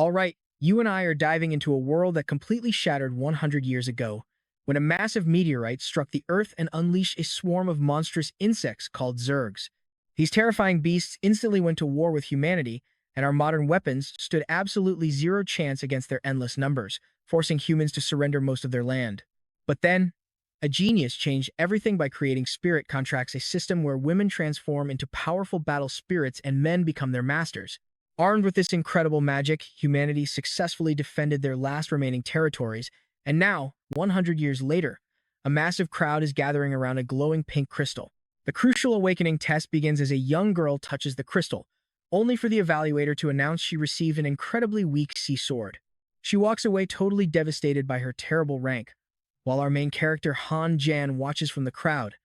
All right, you and I are diving into a world that completely shattered 100 years ago, when a massive meteorite struck the Earth and unleashed a swarm of monstrous insects called zergs. These terrifying beasts instantly went to war with humanity, and our modern weapons stood absolutely zero chance against their endless numbers, forcing humans to surrender most of their land. But then, a genius changed everything by creating spirit contracts, a system where women transform into powerful battle spirits and men become their masters. Armed with this incredible magic, humanity successfully defended their last remaining territories, and now, 100 years later, a massive crowd is gathering around a glowing pink crystal. The crucial awakening test begins as a young girl touches the crystal, only for the evaluator to announce she received an incredibly weak sea sword. She walks away totally devastated by her terrible rank, while our main character Han Jan watches from the crowd,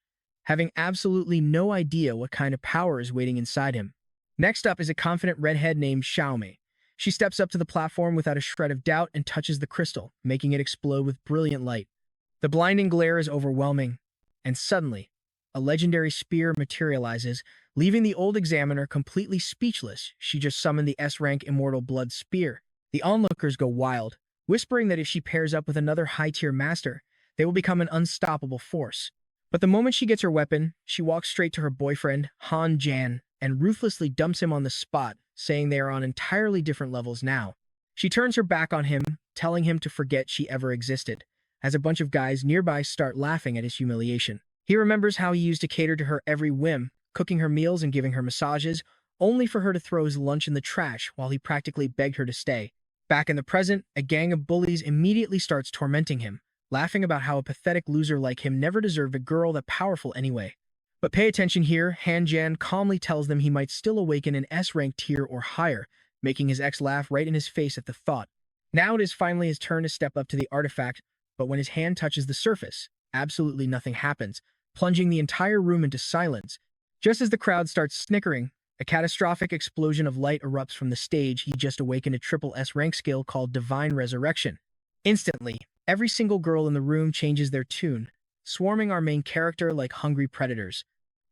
having absolutely no idea what kind of power is waiting inside him. Next up is a confident redhead named Xiaomei. She steps up to the platform without a shred of doubt and touches the crystal, making it explode with brilliant light. The blinding glare is overwhelming, and suddenly, a legendary spear materializes, leaving the old examiner completely speechless. She just summoned the S-rank Immortal Blood Spear. The onlookers go wild, whispering that if she pairs up with another high-tier master, they will become an unstoppable force. But the moment she gets her weapon, she walks straight to her boyfriend, Han Jan, and ruthlessly dumps him on the spot, saying they are on entirely different levels now. She turns her back on him, telling him to forget she ever existed, as a bunch of guys nearby start laughing at his humiliation. He remembers how he used to cater to her every whim, cooking her meals and giving her massages, only for her to throw his lunch in the trash while he practically begged her to stay. Back in the present, a gang of bullies immediately starts tormenting him, laughing about how a pathetic loser like him never deserved a girl that powerful anyway. But pay attention here, Han Jan calmly tells them he might still awaken an S-rank tier or higher, making his ex laugh right in his face at the thought. Now it is finally his turn to step up to the artifact, but when his hand touches the surface, absolutely nothing happens, plunging the entire room into silence. Just as the crowd starts snickering, a catastrophic explosion of light erupts from the stage. He just awakened a triple S-rank skill called Divine Resurrection. Instantly, every single girl in the room changes their tune, swarming our main character like hungry predators.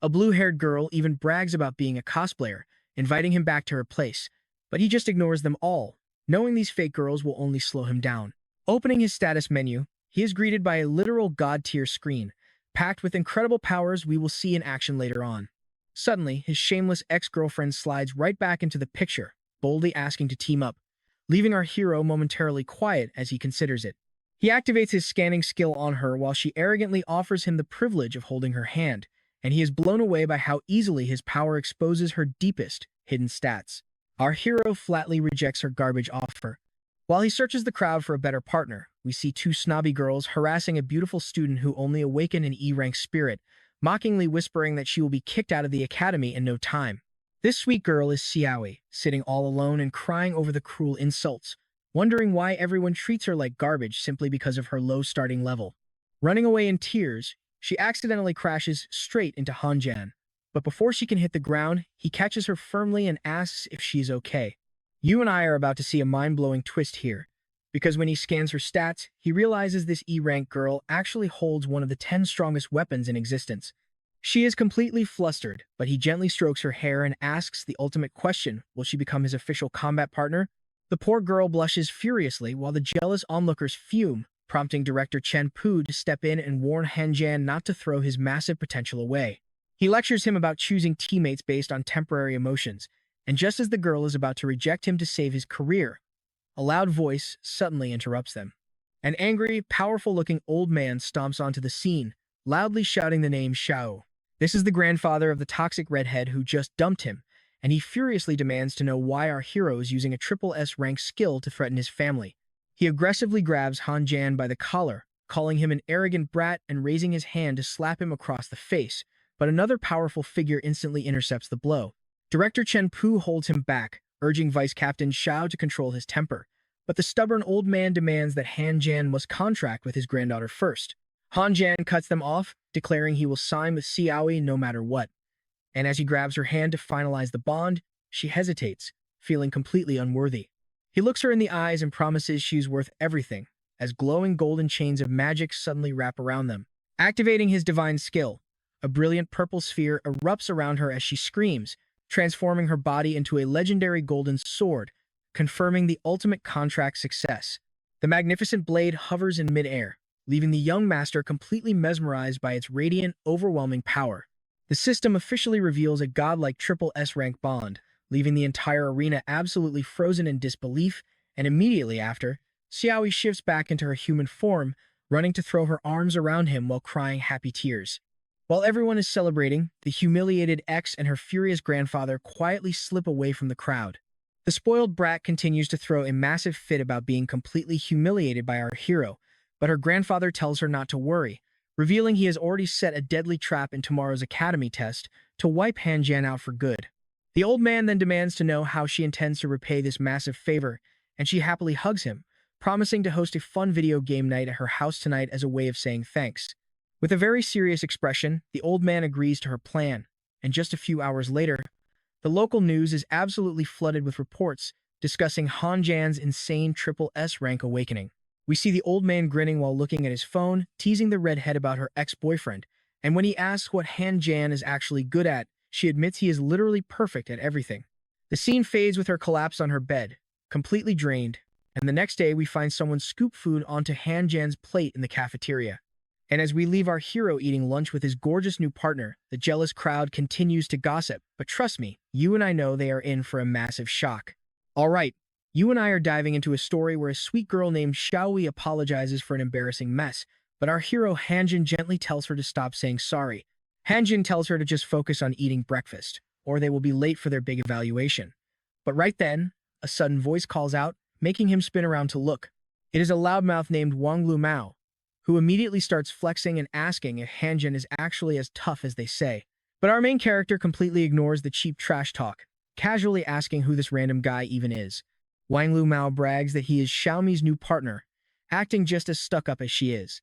A blue-haired girl even brags about being a cosplayer, inviting him back to her place, but he just ignores them all, knowing these fake girls will only slow him down. Opening his status menu, he is greeted by a literal god-tier screen, packed with incredible powers we will see in action later on. Suddenly, his shameless ex-girlfriend slides right back into the picture, boldly asking to team up, leaving our hero momentarily quiet as he considers it. He activates his scanning skill on her while she arrogantly offers him the privilege of holding her hand, and he is blown away by how easily his power exposes her deepest, hidden stats. Our hero flatly rejects her garbage offer. While he searches the crowd for a better partner, we see two snobby girls harassing a beautiful student who only awakened an E-rank spirit, mockingly whispering that she will be kicked out of the academy in no time. This sweet girl is Xiaoi, sitting all alone and crying over the cruel insults, wondering why everyone treats her like garbage simply because of her low starting level. Running away in tears, she accidentally crashes straight into Hanjan. But before she can hit the ground, he catches her firmly and asks if she's okay. You and I are about to see a mind-blowing twist here, because when he scans her stats, he realizes this E-rank girl actually holds one of the 10 strongest weapons in existence. She is completely flustered, but he gently strokes her hair and asks the ultimate question: will she become his official combat partner? The poor girl blushes furiously while the jealous onlookers fume, prompting director Chen Pu to step in and warn Hanjan not to throw his massive potential away. He lectures him about choosing teammates based on temporary emotions, and just as the girl is about to reject him to save his career, a loud voice suddenly interrupts them. An angry, powerful-looking old man stomps onto the scene, loudly shouting the name Xiao. This is the grandfather of the toxic redhead who just dumped him, and he furiously demands to know why our hero is using a triple S-rank skill to threaten his family. He aggressively grabs Han Jan by the collar, calling him an arrogant brat and raising his hand to slap him across the face, but another powerful figure instantly intercepts the blow. Director Chen Pu holds him back, urging Vice Captain Xiao to control his temper, but the stubborn old man demands that Han Jan must contract with his granddaughter first. Han Jan cuts them off, declaring he will sign with Xiaoi no matter what. And as he grabs her hand to finalize the bond, she hesitates, feeling completely unworthy. He looks her in the eyes and promises she's worth everything, as glowing golden chains of magic suddenly wrap around them. Activating his divine skill, a brilliant purple sphere erupts around her as she screams, transforming her body into a legendary golden sword, confirming the ultimate contract success. The magnificent blade hovers in midair, leaving the young master completely mesmerized by its radiant, overwhelming power. The system officially reveals a godlike triple S rank bond, leaving the entire arena absolutely frozen in disbelief, and immediately after, Xiaoyi shifts back into her human form, running to throw her arms around him while crying happy tears. While everyone is celebrating, the humiliated ex and her furious grandfather quietly slip away from the crowd. The spoiled brat continues to throw a massive fit about being completely humiliated by our hero, but her grandfather tells her not to worry, revealing he has already set a deadly trap in tomorrow's academy test to wipe Han Jan out for good. The old man then demands to know how she intends to repay this massive favor, and she happily hugs him, promising to host a fun video game night at her house tonight as a way of saying thanks. With a very serious expression, the old man agrees to her plan, and just a few hours later, the local news is absolutely flooded with reports discussing Han Jan's insane triple S rank awakening. We see the old man grinning while looking at his phone, teasing the redhead about her ex-boyfriend, and when he asks what Han Jan is actually good at, she admits he is literally perfect at everything. The scene fades with her collapse on her bed, completely drained, and the next day we find someone scoop food onto Han Jan's plate in the cafeteria. And as we leave our hero eating lunch with his gorgeous new partner, the jealous crowd continues to gossip, but trust me, you and I know they are in for a massive shock. Alright, you and I are diving into a story where a sweet girl named Xiaoyi apologizes for an embarrassing mess, but our hero Hanjin gently tells her to stop saying sorry. Hanjin tells her to just focus on eating breakfast, or they will be late for their big evaluation. But right then, a sudden voice calls out, making him spin around to look. It is a loudmouth named Wang Lu Mao, who immediately starts flexing and asking if Hanjin is actually as tough as they say. But our main character completely ignores the cheap trash talk, casually asking who this random guy even is. Wang Lu Mao brags that he is Xiaomi's new partner, acting just as stuck-up as she is.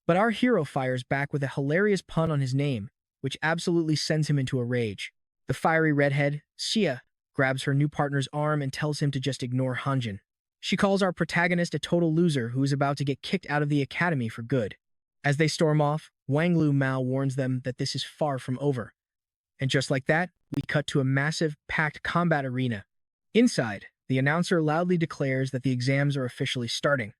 But our hero fires back with a hilarious pun on his name, which absolutely sends him into a rage. The fiery redhead, Xia, grabs her new partner's arm and tells him to just ignore Hanjin. She calls our protagonist a total loser who is about to get kicked out of the academy for good. As they storm off, Wang Lu Mao warns them that this is far from over. And just like that, we cut to a massive, packed combat arena. Inside, the announcer loudly declares that the exams are officially starting.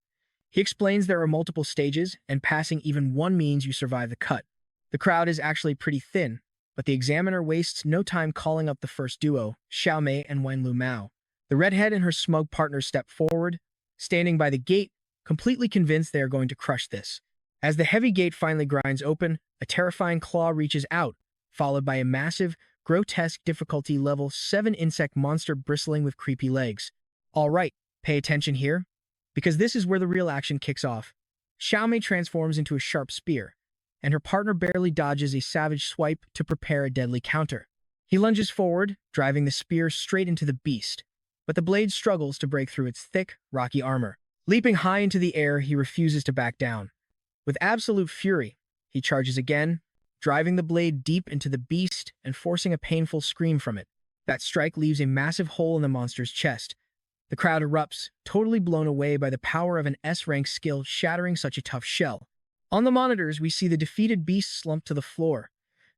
He explains there are multiple stages, and passing even one means you survive the cut. The crowd is actually pretty thin, but the examiner wastes no time calling up the first duo, Xiaomei and Wang Lu Mao. The redhead and her smug partner step forward, standing by the gate, completely convinced they are going to crush this. As the heavy gate finally grinds open, a terrifying claw reaches out, followed by a massive, grotesque difficulty level 7 insect monster bristling with creepy legs. Alright, pay attention here, because this is where the real action kicks off. Xiaomei transforms into a sharp spear, and her partner barely dodges a savage swipe to prepare a deadly counter. He lunges forward, driving the spear straight into the beast, but the blade struggles to break through its thick, rocky armor. Leaping high into the air, he refuses to back down. With absolute fury, he charges again, driving the blade deep into the beast and forcing a painful scream from it. That strike leaves a massive hole in the monster's chest. The crowd erupts, totally blown away by the power of an S-rank skill shattering such a tough shell. On the monitors, we see the defeated beast slump to the floor.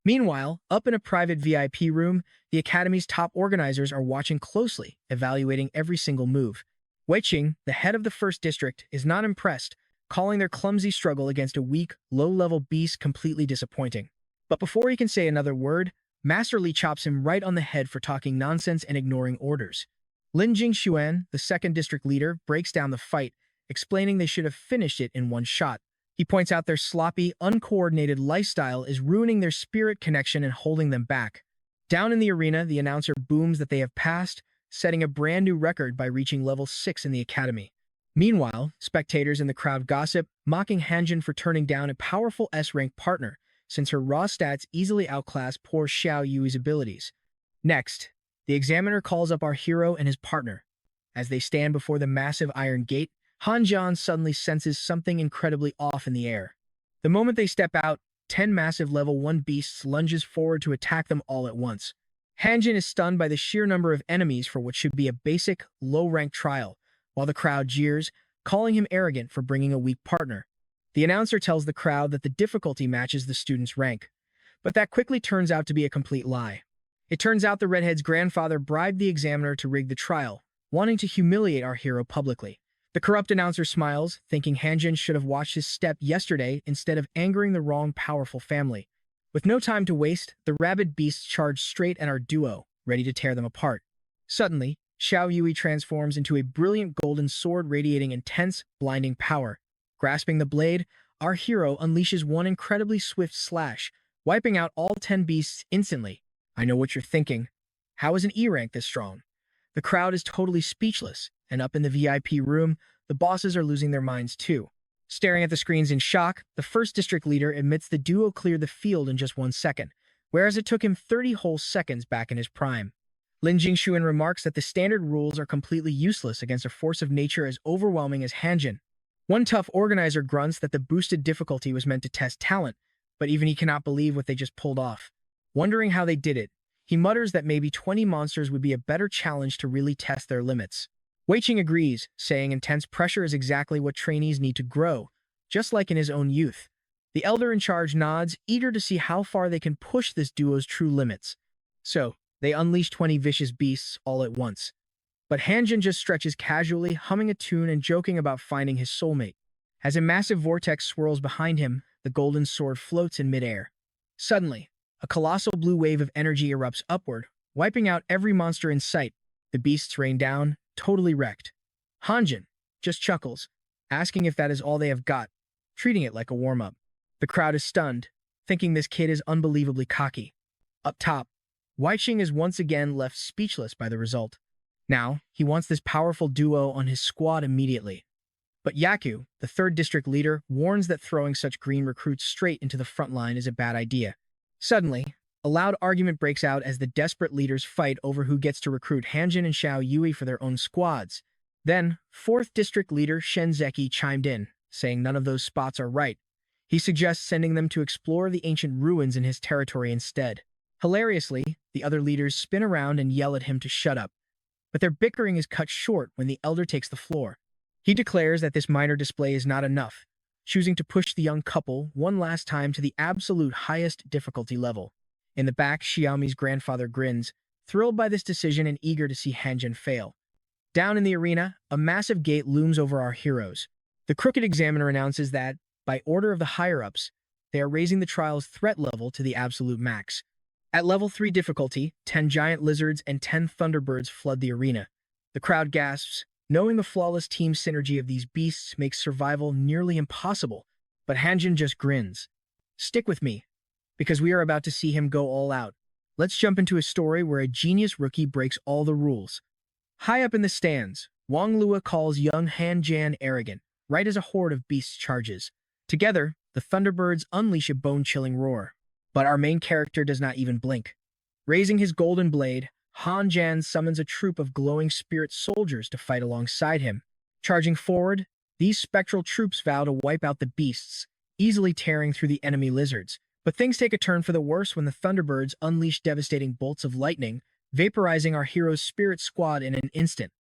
Meanwhile, up in a private VIP room, the Academy's top organizers are watching closely, evaluating every single move. Wei Qing, the head of the first district, is not impressed, calling their clumsy struggle against a weak, low-level beast completely disappointing. But before he can say another word, Master Li chops him right on the head for talking nonsense and ignoring orders. Lin Jingxuan, the second district leader, breaks down the fight, explaining they should have finished it in one shot. He points out their sloppy, uncoordinated lifestyle is ruining their spirit connection and holding them back. Down in the arena, the announcer booms that they have passed, setting a brand new record by reaching level 6 in the academy. Meanwhile, spectators in the crowd gossip, mocking Hanjin for turning down a powerful S-rank partner, since her raw stats easily outclass poor Xiao Yui's abilities. Next, the examiner calls up our hero and his partner. As they stand before the massive iron gate, Han Jian suddenly senses something incredibly off in the air. The moment they step out, 10 massive level 1 beasts lunges forward to attack them all at once. Hanjin is stunned by the sheer number of enemies for what should be a basic, low-rank trial, while the crowd jeers, calling him arrogant for bringing a weak partner. The announcer tells the crowd that the difficulty matches the student's rank, but that quickly turns out to be a complete lie. It turns out the redhead's grandfather bribed the examiner to rig the trial, wanting to humiliate our hero publicly. The corrupt announcer smiles, thinking Hanjin should have watched his step yesterday instead of angering the wrong powerful family. With no time to waste, the rabid beasts charge straight at our duo, ready to tear them apart. Suddenly, Xiao Yui transforms into a brilliant golden sword radiating intense, blinding power. Grasping the blade, our hero unleashes one incredibly swift slash, wiping out all 10 beasts instantly. I know what you're thinking. How is an E rank this strong? The crowd is totally speechless, and up in the VIP room, the bosses are losing their minds too. Staring at the screens in shock, the first district leader admits the duo cleared the field in just 1 second, whereas it took him 30 whole seconds back in his prime. Lin Jingshuan remarks that the standard rules are completely useless against a force of nature as overwhelming as Hanjin. One tough organizer grunts that the boosted difficulty was meant to test talent, but even he cannot believe what they just pulled off. Wondering how they did it, he mutters that maybe 20 monsters would be a better challenge to really test their limits. Weiqing agrees, saying intense pressure is exactly what trainees need to grow, just like in his own youth. The elder in charge nods, eager to see how far they can push this duo's true limits. So, they unleash 20 vicious beasts all at once. But Hanjin just stretches casually, humming a tune and joking about finding his soulmate. As a massive vortex swirls behind him, the golden sword floats in midair. Suddenly, a colossal blue wave of energy erupts upward, wiping out every monster in sight. The beasts rain down, totally wrecked. Hanjin just chuckles, asking if that is all they have got, treating it like a warm-up. The crowd is stunned, thinking this kid is unbelievably cocky. Up top, Weiqing is once again left speechless by the result. Now, he wants this powerful duo on his squad immediately. But Yaku, the third district leader, warns that throwing such green recruits straight into the front line is a bad idea. Suddenly, a loud argument breaks out as the desperate leaders fight over who gets to recruit Hanjin and Xiao Yui for their own squads. Then, 4th District Leader Shen Zeki chimed in, saying none of those spots are right. He suggests sending them to explore the ancient ruins in his territory instead. Hilariously, the other leaders spin around and yell at him to shut up. But their bickering is cut short when the elder takes the floor. He declares that this minor display is not enough, choosing to push the young couple one last time to the absolute highest difficulty level. In the back, Xiaomi's grandfather grins, thrilled by this decision and eager to see Hanjin fail. Down in the arena, a massive gate looms over our heroes. The crooked examiner announces that, by order of the higher-ups, they are raising the trial's threat level to the absolute max. At level 3 difficulty, 10 giant lizards and 10 thunderbirds flood the arena. The crowd gasps, knowing the flawless team synergy of these beasts makes survival nearly impossible, but Hanjin just grins. Stick with me, because we are about to see him go all out. Let's jump into a story where a genius rookie breaks all the rules. High up in the stands, Wang Lua calls young Han Jan arrogant, right as a horde of beasts charges. Together, the Thunderbirds unleash a bone-chilling roar. But our main character does not even blink. Raising his golden blade, Han Jan summons a troop of glowing spirit soldiers to fight alongside him. Charging forward, these spectral troops vow to wipe out the beasts, easily tearing through the enemy lizards. But things take a turn for the worse when the Thunderbirds unleash devastating bolts of lightning, vaporizing our hero's spirit squad in an instant.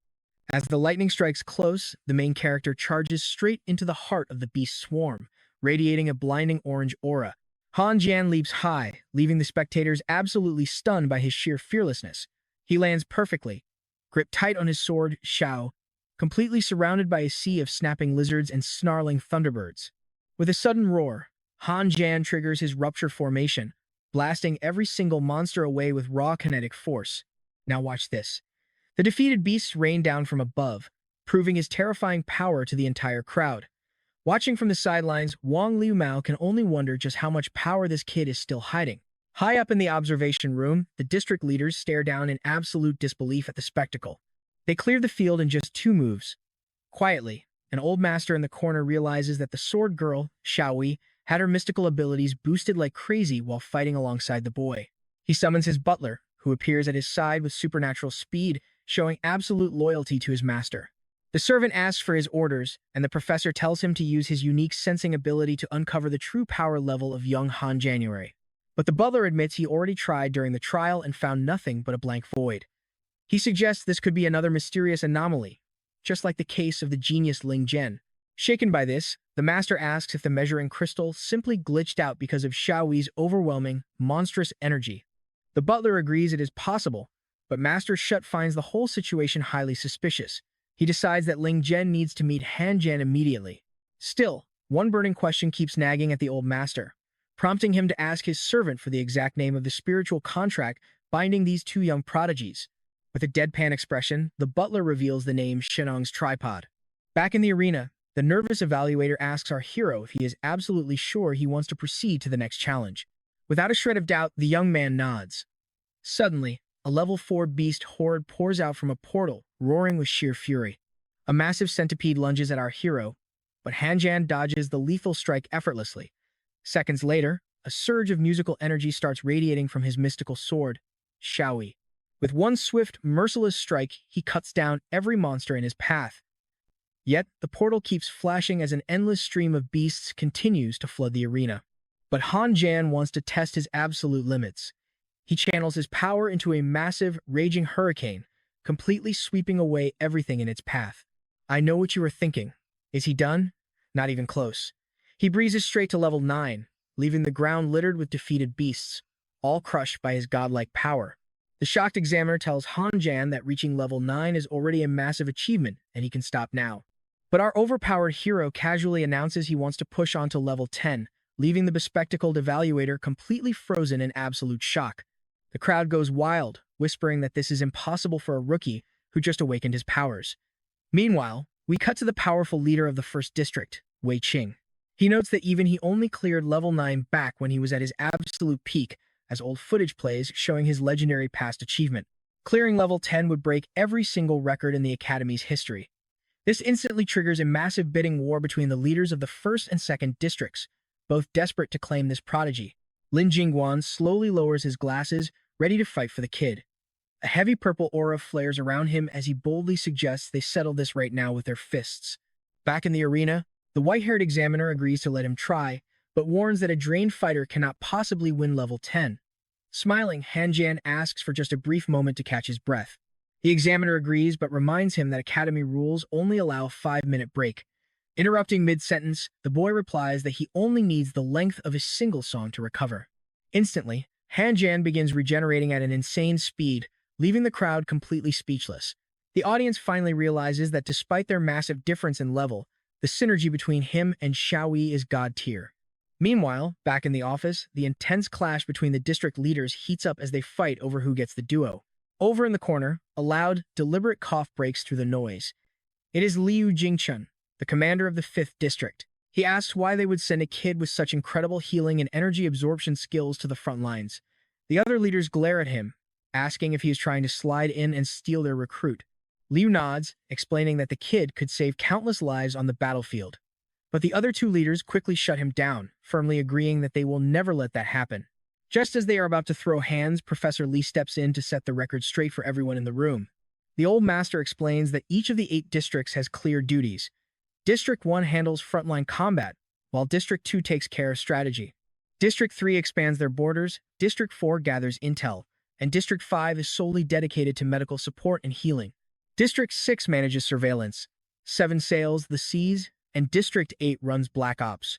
As the lightning strikes close, the main character charges straight into the heart of the beast swarm, radiating a blinding orange aura. Han Jan leaps high, leaving the spectators absolutely stunned by his sheer fearlessness. He lands perfectly, gripped tight on his sword, Xiao, completely surrounded by a sea of snapping lizards and snarling thunderbirds. With a sudden roar, Han Jan triggers his rupture formation, blasting every single monster away with raw kinetic force. Now watch this. The defeated beasts rain down from above, proving his terrifying power to the entire crowd. Watching from the sidelines, Wang Liumao can only wonder just how much power this kid is still hiding. High up in the observation room, the district leaders stare down in absolute disbelief at the spectacle. They clear the field in just 2 moves. Quietly, an old master in the corner realizes that the sword girl, Xiaoyi, had her mystical abilities boosted like crazy while fighting alongside the boy. He summons his butler, who appears at his side with supernatural speed, showing absolute loyalty to his master. The servant asks for his orders, and the professor tells him to use his unique sensing ability to uncover the true power level of young Han January. But the butler admits he already tried during the trial and found nothing but a blank void. He suggests this could be another mysterious anomaly, just like the case of the genius Ling Zhen. Shaken by this, the master asks if the measuring crystal simply glitched out because of Xiaoyi's overwhelming, monstrous energy. The butler agrees it is possible, but Master Shut finds the whole situation highly suspicious. He decides that Ling Zhen needs to meet Han Jian immediately. Still, one burning question keeps nagging at the old master, prompting him to ask his servant for the exact name of the spiritual contract binding these two young prodigies. With a deadpan expression, the butler reveals the name Shenong's tripod. Back in the arena, the nervous evaluator asks our hero if he is absolutely sure he wants to proceed to the next challenge. Without a shred of doubt, the young man nods. Suddenly, a level 4 beast horde pours out from a portal, roaring with sheer fury. A massive centipede lunges at our hero, but Han Jian dodges the lethal strike effortlessly. Seconds later, a surge of musical energy starts radiating from his mystical sword, Xiaoyi. With one swift, merciless strike, he cuts down every monster in his path. Yet, the portal keeps flashing as an endless stream of beasts continues to flood the arena. But Han Jian wants to test his absolute limits. He channels his power into a massive, raging hurricane, completely sweeping away everything in its path. I know what you are thinking. Is he done? Not even close. He breezes straight to level 9, leaving the ground littered with defeated beasts, all crushed by his godlike power. The shocked examiner tells Han Jian that reaching level 9 is already a massive achievement, and he can stop now. But our overpowered hero casually announces he wants to push on to level 10, leaving the bespectacled evaluator completely frozen in absolute shock. The crowd goes wild, whispering that this is impossible for a rookie who just awakened his powers. Meanwhile, we cut to the powerful leader of the first district, Wei Qing. He notes that even he only cleared level 9 back when he was at his absolute peak, as old footage plays showing his legendary past achievement. Clearing level 10 would break every single record in the Academy's history. This instantly triggers a massive bidding war between the leaders of the first and second districts, both desperate to claim this prodigy. Lin Jingguan slowly lowers his glasses, ready to fight for the kid. A heavy purple aura flares around him as he boldly suggests they settle this right now with their fists. Back in the arena, the white-haired examiner agrees to let him try, but warns that a drained fighter cannot possibly win level 10. Smiling, Han Jian asks for just a brief moment to catch his breath. The examiner agrees, but reminds him that Academy rules only allow a 5-minute break. Interrupting mid-sentence, the boy replies that he only needs the length of a single song to recover. Instantly, Han Jian begins regenerating at an insane speed, leaving the crowd completely speechless. The audience finally realizes that despite their massive difference in level, the synergy between him and Xiaoyi is god tier. Meanwhile, back in the office, the intense clash between the district leaders heats up as they fight over who gets the duo. Over in the corner, a loud, deliberate cough breaks through the noise. It is Liu Jingchun, the commander of the 5th district. He asks why they would send a kid with such incredible healing and energy absorption skills to the front lines. The other leaders glare at him, asking if he is trying to slide in and steal their recruit. Liu nods, explaining that the kid could save countless lives on the battlefield. But the other two leaders quickly shut him down, firmly agreeing that they will never let that happen. Just as they are about to throw hands, Professor Li steps in to set the record straight for everyone in the room. The old master explains that each of the 8 districts has clear duties. District 1 handles frontline combat, while District 2 takes care of strategy. District 3 expands their borders, District 4 gathers intel, and District 5 is solely dedicated to medical support and healing. District 6 manages surveillance, 7 sails the seas, and District 8 runs Black Ops.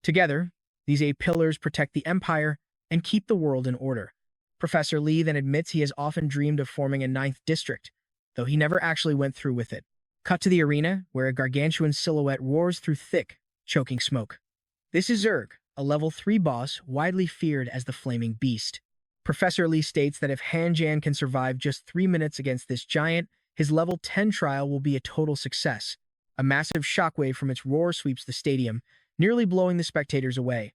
Together, these 8 pillars protect the Empire and keep the world in order. Professor Li then admits he has often dreamed of forming a 9th district, though he never actually went through with it. Cut to the arena, where a gargantuan silhouette roars through thick, choking smoke. This is Zerg, a level 3 boss widely feared as the Flaming Beast. Professor Li states that if Han Jian can survive just 3 minutes against this giant, his level 10 trial will be a total success. A massive shockwave from its roar sweeps the stadium, nearly blowing the spectators away.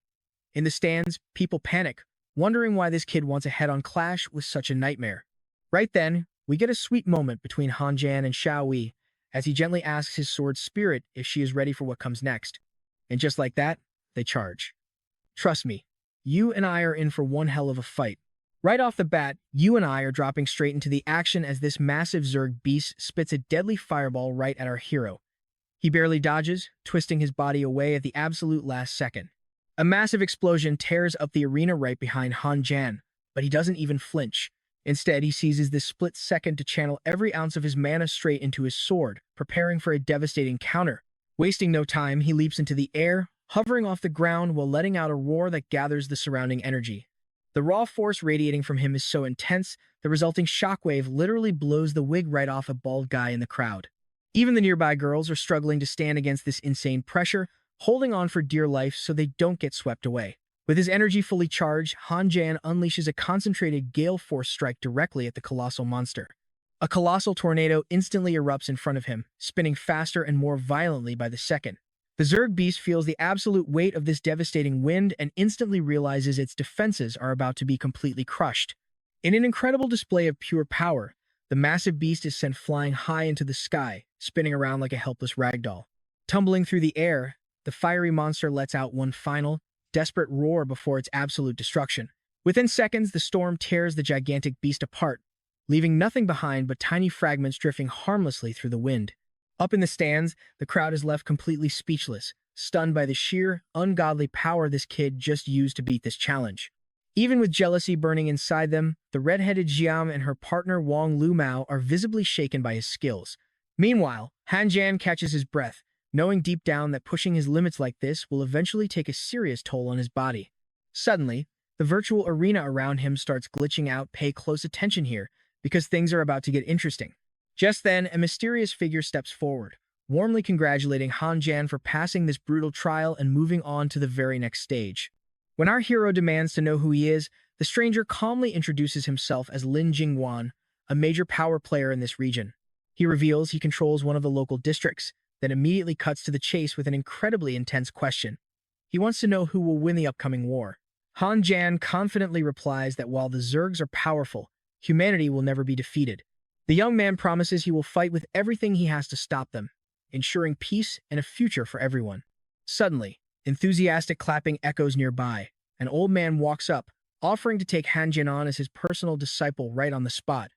In the stands, people panic, wondering why this kid wants a head-on clash with such a nightmare. Right then, we get a sweet moment between Han Jian and Xiaoyi, as he gently asks his sword spirit if she is ready for what comes next. And just like that, they charge. Trust me, you and I are in for one hell of a fight. Right off the bat, you and I are dropping straight into the action as this massive Zerg beast spits a deadly fireball right at our hero. He barely dodges, twisting his body away at the absolute last second. A massive explosion tears up the arena right behind Han Jian, but he doesn't even flinch. Instead, he seizes this split second to channel every ounce of his mana straight into his sword, preparing for a devastating counter. Wasting no time, he leaps into the air, hovering off the ground while letting out a roar that gathers the surrounding energy. The raw force radiating from him is so intense, the resulting shockwave literally blows the wig right off a bald guy in the crowd. Even the nearby girls are struggling to stand against this insane pressure, holding on for dear life so they don't get swept away. With his energy fully charged, Han-Jan unleashes a concentrated gale force strike directly at the colossal monster. A colossal tornado instantly erupts in front of him, spinning faster and more violently by the second. The Zerg beast feels the absolute weight of this devastating wind and instantly realizes its defenses are about to be completely crushed. In an incredible display of pure power, the massive beast is sent flying high into the sky, spinning around like a helpless ragdoll. Tumbling through the air, the fiery monster lets out one final, desperate roar before its absolute destruction. Within seconds, the storm tears the gigantic beast apart, leaving nothing behind but tiny fragments drifting harmlessly through the wind. Up in the stands, the crowd is left completely speechless, stunned by the sheer, ungodly power this kid just used to beat this challenge. Even with jealousy burning inside them, the red-headed Jiam and her partner Wang Lumao are visibly shaken by his skills. Meanwhile, Han Jan catches his breath, knowing deep down that pushing his limits like this will eventually take a serious toll on his body. Suddenly, the virtual arena around him starts glitching out. Pay close attention here, because things are about to get interesting. Just then, a mysterious figure steps forward, warmly congratulating Han Jan for passing this brutal trial and moving on to the very next stage. When our hero demands to know who he is, the stranger calmly introduces himself as Lin Jingguan, a major power player in this region. He reveals he controls one of the local districts, then immediately cuts to the chase with an incredibly intense question. He wants to know who will win the upcoming war. Han Jan confidently replies that while the Zergs are powerful, humanity will never be defeated. The young man promises he will fight with everything he has to stop them, ensuring peace and a future for everyone. Suddenly, enthusiastic clapping echoes nearby. An old man walks up, offering to take Han Jan on as his personal disciple right on the spot.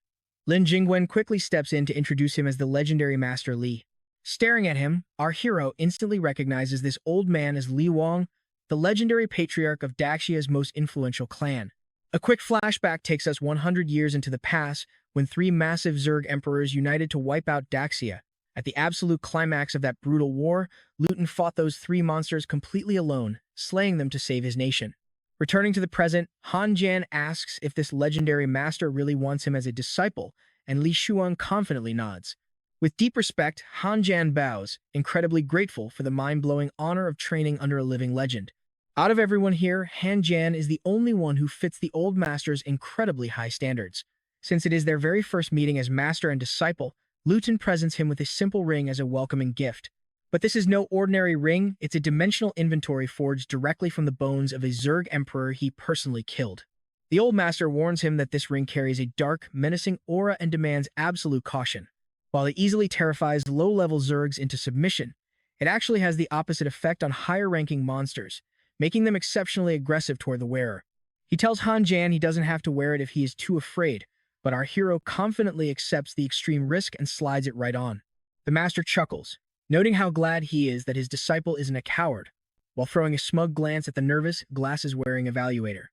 Lin Jingwen quickly steps in to introduce him as the legendary Master Li. Staring at him, our hero instantly recognizes this old man as Li Wang, the legendary patriarch of Daxia's most influential clan. A quick flashback takes us 100 years into the past, when three massive Zerg emperors united to wipe out Daxia. At the absolute climax of that brutal war, Luton fought those three monsters completely alone, slaying them to save his nation. Returning to the present, Han Jan asks if this legendary master really wants him as a disciple, and Li Shuang confidently nods. With deep respect, Han Jan bows, incredibly grateful for the mind-blowing honor of training under a living legend. Out of everyone here, Han Jan is the only one who fits the old master's incredibly high standards. Since it is their very first meeting as master and disciple, Luton presents him with a simple ring as a welcoming gift. But this is no ordinary ring, it's a dimensional inventory forged directly from the bones of a Zerg emperor he personally killed. The old master warns him that this ring carries a dark, menacing aura and demands absolute caution. While it easily terrifies low-level Zergs into submission, it actually has the opposite effect on higher-ranking monsters, making them exceptionally aggressive toward the wearer. He tells Han Jan he doesn't have to wear it if he is too afraid, but our hero confidently accepts the extreme risk and slides it right on. The master chuckles, noting how glad he is that his disciple isn't a coward, while throwing a smug glance at the nervous, glasses-wearing evaluator.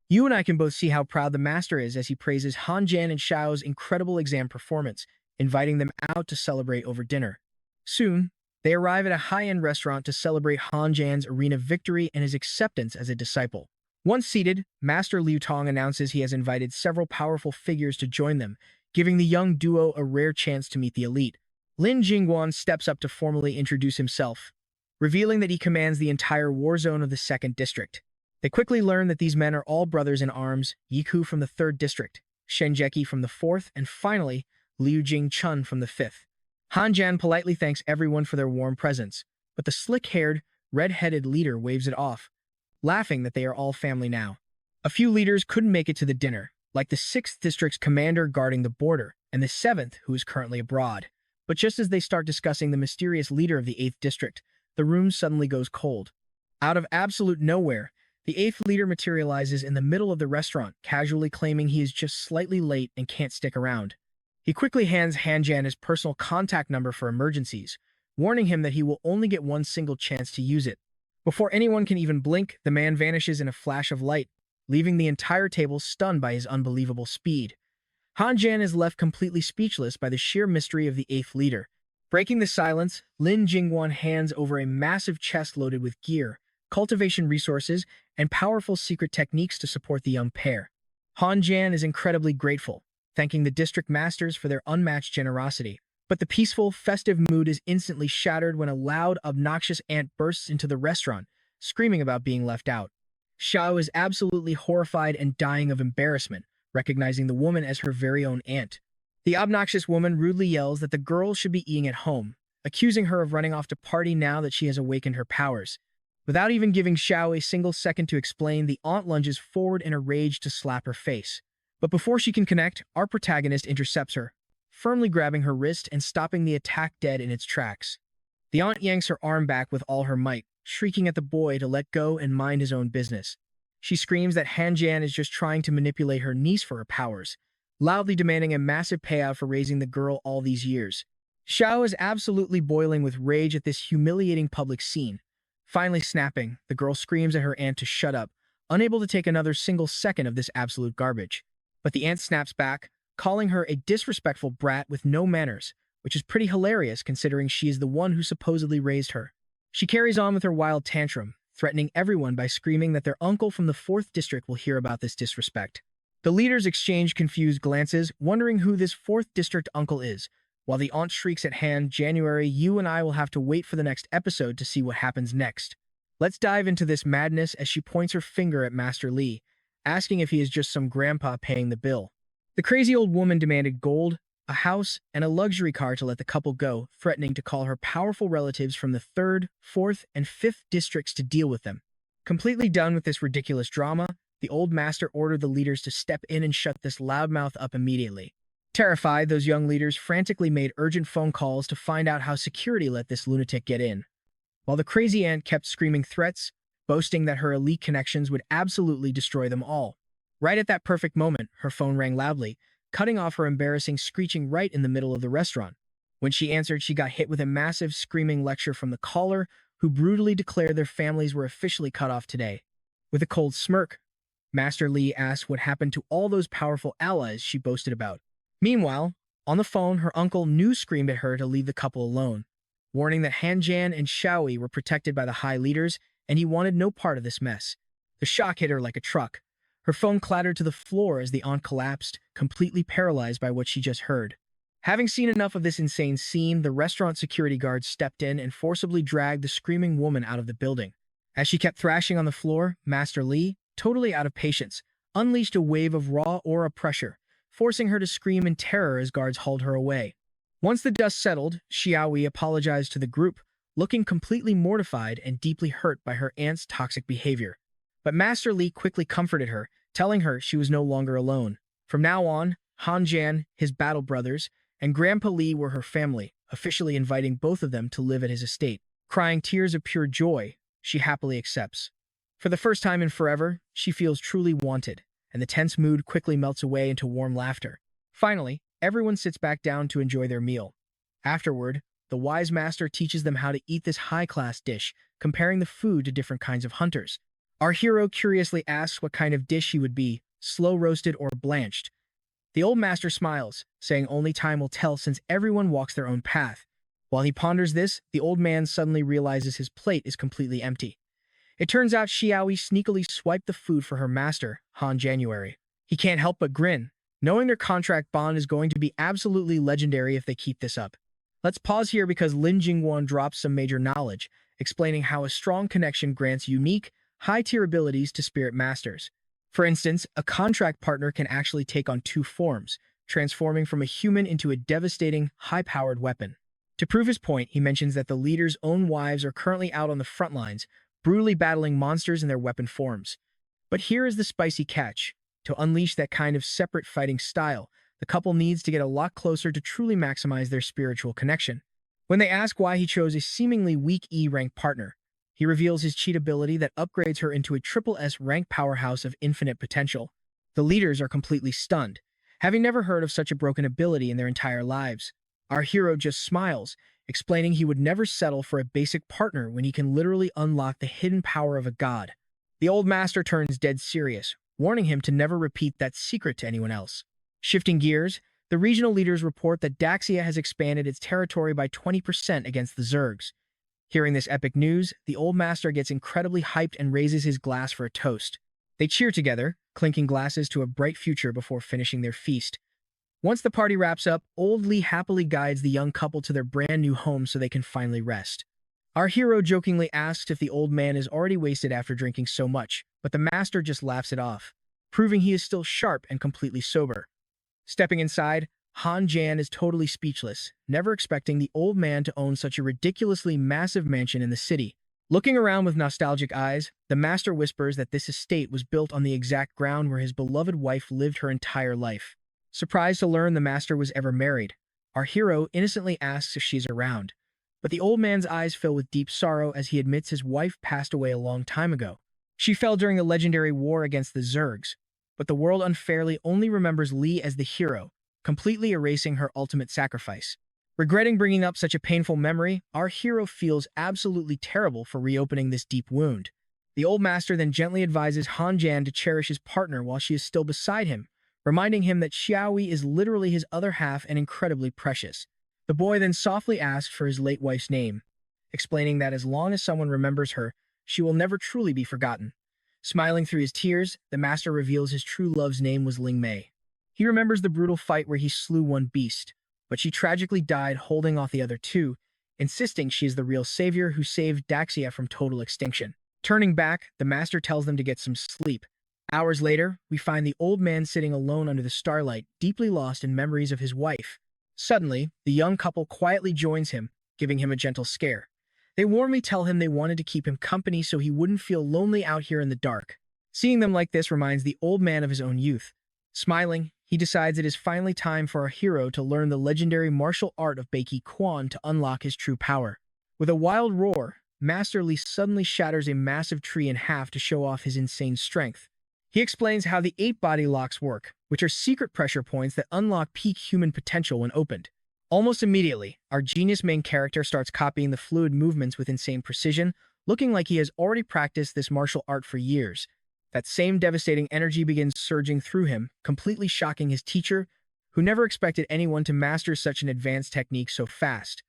You and I can both see how proud the master is as he praises Han Jan and Xiao's incredible exam performance, inviting them out to celebrate over dinner. Soon, they arrive at a high-end restaurant to celebrate Han Jan's arena victory and his acceptance as a disciple. Once seated, Master Liu Tong announces he has invited several powerful figures to join them, giving the young duo a rare chance to meet the elite. Lin Jingguan steps up to formally introduce himself, revealing that he commands the entire war zone of the 2nd District. They quickly learn that these men are all brothers in arms, Yiku from the 3rd District, Shenjeki from the 4th, and finally, Liu Jingchun from the 5th. Han Jan politely thanks everyone for their warm presence, but the slick-haired, red-headed leader waves it off, laughing that they are all family now. A few leaders couldn't make it to the dinner, like the 6th District's commander guarding the border, and the 7th, who is currently abroad. But just as they start discussing the mysterious leader of the 8th District, the room suddenly goes cold. Out of absolute nowhere, the 8th leader materializes in the middle of the restaurant, casually claiming he is just slightly late and can't stick around. He quickly hands Han Jan his personal contact number for emergencies, warning him that he will only get one single chance to use it. Before anyone can even blink, the man vanishes in a flash of light, leaving the entire table stunned by his unbelievable speed. Han Jan is left completely speechless by the sheer mystery of the 8th leader. Breaking the silence, Lin Jingguan hands over a massive chest loaded with gear, cultivation resources, and powerful secret techniques to support the young pair. Han Jan is incredibly grateful, thanking the district masters for their unmatched generosity. But the peaceful, festive mood is instantly shattered when a loud, obnoxious ant bursts into the restaurant, screaming about being left out. Xiao is absolutely horrified and dying of embarrassment, recognizing the woman as her very own aunt. The obnoxious woman rudely yells that the girl should be eating at home, accusing her of running off to party now that she has awakened her powers. Without even giving Xiao a single second to explain, the aunt lunges forward in a rage to slap her face. But before she can connect, our protagonist intercepts her, firmly grabbing her wrist and stopping the attack dead in its tracks. The aunt yanks her arm back with all her might, shrieking at the boy to let go and mind his own business. She screams that Han Jan is just trying to manipulate her niece for her powers, loudly demanding a massive payout for raising the girl all these years. Xiao is absolutely boiling with rage at this humiliating public scene. Finally snapping, the girl screams at her aunt to shut up, unable to take another single second of this absolute garbage. But the aunt snaps back, calling her a disrespectful brat with no manners, which is pretty hilarious considering she is the one who supposedly raised her. She carries on with her wild tantrum, threatening everyone by screaming that their uncle from the 4th district will hear about this disrespect. The leaders exchange confused glances, wondering who this 4th district uncle is, while the aunt shrieks at Han, January, you and I will have to wait for the next episode to see what happens next. Let's dive into this madness as she points her finger at Master Li, asking if he is just some grandpa paying the bill. The crazy old woman demanded gold, a house, and a luxury car to let the couple go, threatening to call her powerful relatives from the 3rd, 4th, and 5th districts to deal with them. Completely done with this ridiculous drama, the old master ordered the leaders to step in and shut this loudmouth up immediately. Terrified, those young leaders frantically made urgent phone calls to find out how security let this lunatic get in, while the crazy aunt kept screaming threats, boasting that her elite connections would absolutely destroy them all. Right at that perfect moment, her phone rang loudly, cutting off her embarrassing screeching right in the middle of the restaurant. When she answered, she got hit with a massive screaming lecture from the caller, who brutally declared their families were officially cut off today. With a cold smirk, Master Li asked what happened to all those powerful allies she boasted about. Meanwhile, on the phone, her uncle Nu screamed at her to leave the couple alone, warning that Han Jan and Xiaoi were protected by the high leaders, and he wanted no part of this mess. The shock hit her like a truck. Her phone clattered to the floor as the aunt collapsed, completely paralyzed by what she just heard. Having seen enough of this insane scene, the restaurant security guards stepped in and forcibly dragged the screaming woman out of the building. As she kept thrashing on the floor, Master Li, totally out of patience, unleashed a wave of raw aura pressure, forcing her to scream in terror as guards hauled her away. Once the dust settled, Xiaoi apologized to the group, looking completely mortified and deeply hurt by her aunt's toxic behavior. But Master Li quickly comforted her, telling her she was no longer alone. From now on, Han Jan, his battle brothers, and Grandpa Li were her family, officially inviting both of them to live at his estate. Crying tears of pure joy, she happily accepts. For the first time in forever, she feels truly wanted, and the tense mood quickly melts away into warm laughter. Finally, everyone sits back down to enjoy their meal. Afterward, the wise master teaches them how to eat this high-class dish, comparing the food to different kinds of hunters. Our hero curiously asks what kind of dish he would be, slow-roasted or blanched. The old master smiles, saying only time will tell since everyone walks their own path. While he ponders this, the old man suddenly realizes his plate is completely empty. It turns out Xiaoi sneakily swiped the food for her master, Han January. He can't help but grin, knowing their contract bond is going to be absolutely legendary if they keep this up. Let's pause here because Lin Jingwan drops some major knowledge, explaining how a strong connection grants unique, high-tier abilities to spirit masters. For instance, a contract partner can actually take on 2 forms, transforming from a human into a devastating, high-powered weapon. To prove his point, he mentions that the leaders' own wives are currently out on the front lines, brutally battling monsters in their weapon forms. But here is the spicy catch. To unleash that kind of separate fighting style, the couple needs to get a lot closer to truly maximize their spiritual connection. When they ask why he chose a seemingly weak E-rank partner, he reveals his cheat ability that upgrades her into a triple S rank powerhouse of infinite potential. The leaders are completely stunned, having never heard of such a broken ability in their entire lives. Our hero just smiles, explaining he would never settle for a basic partner when he can literally unlock the hidden power of a god. The old master turns dead serious, warning him to never repeat that secret to anyone else. Shifting gears, the regional leaders report that Daxia has expanded its territory by 20% against the Zergs. Hearing this epic news, the old master gets incredibly hyped and raises his glass for a toast. They cheer together, clinking glasses to a bright future before finishing their feast. Once the party wraps up, Old Lee happily guides the young couple to their brand new home so they can finally rest. Our hero jokingly asks if the old man is already wasted after drinking so much, but the master just laughs it off, proving he is still sharp and completely sober. Stepping inside, Han Jan is totally speechless, never expecting the old man to own such a ridiculously massive mansion in the city. Looking around with nostalgic eyes, the master whispers that this estate was built on the exact ground where his beloved wife lived her entire life. Surprised to learn the master was ever married, our hero innocently asks if she's around. But the old man's eyes fill with deep sorrow as he admits his wife passed away a long time ago. She fell during the legendary war against the Zergs, but the world unfairly only remembers Lee as the hero, completely erasing her ultimate sacrifice. Regretting bringing up such a painful memory, our hero feels absolutely terrible for reopening this deep wound. The old master then gently advises Han Jan to cherish his partner while she is still beside him, reminding him that Xiaoyi is literally his other half and incredibly precious. The boy then softly asks for his late wife's name, explaining that as long as someone remembers her, she will never truly be forgotten. Smiling through his tears, the master reveals his true love's name was Ling Mei. He remembers the brutal fight where he slew one beast, but she tragically died holding off the other two, insisting she is the real savior who saved Daxia from total extinction. Turning back, the master tells them to get some sleep. Hours later, we find the old man sitting alone under the starlight, deeply lost in memories of his wife. Suddenly, the young couple quietly joins him, giving him a gentle scare. They warmly tell him they wanted to keep him company so he wouldn't feel lonely out here in the dark. Seeing them like this reminds the old man of his own youth. Smiling, he decides it is finally time for our hero to learn the legendary martial art of Beiki Quan to unlock his true power. With a wild roar, Master Lee suddenly shatters a massive tree in half to show off his insane strength. He explains how the 8 body locks work, which are secret pressure points that unlock peak human potential when opened. Almost immediately, our genius main character starts copying the fluid movements with insane precision, looking like he has already practiced this martial art for years. That same devastating energy begins surging through him, completely shocking his teacher, who never expected anyone to master such an advanced technique so fast.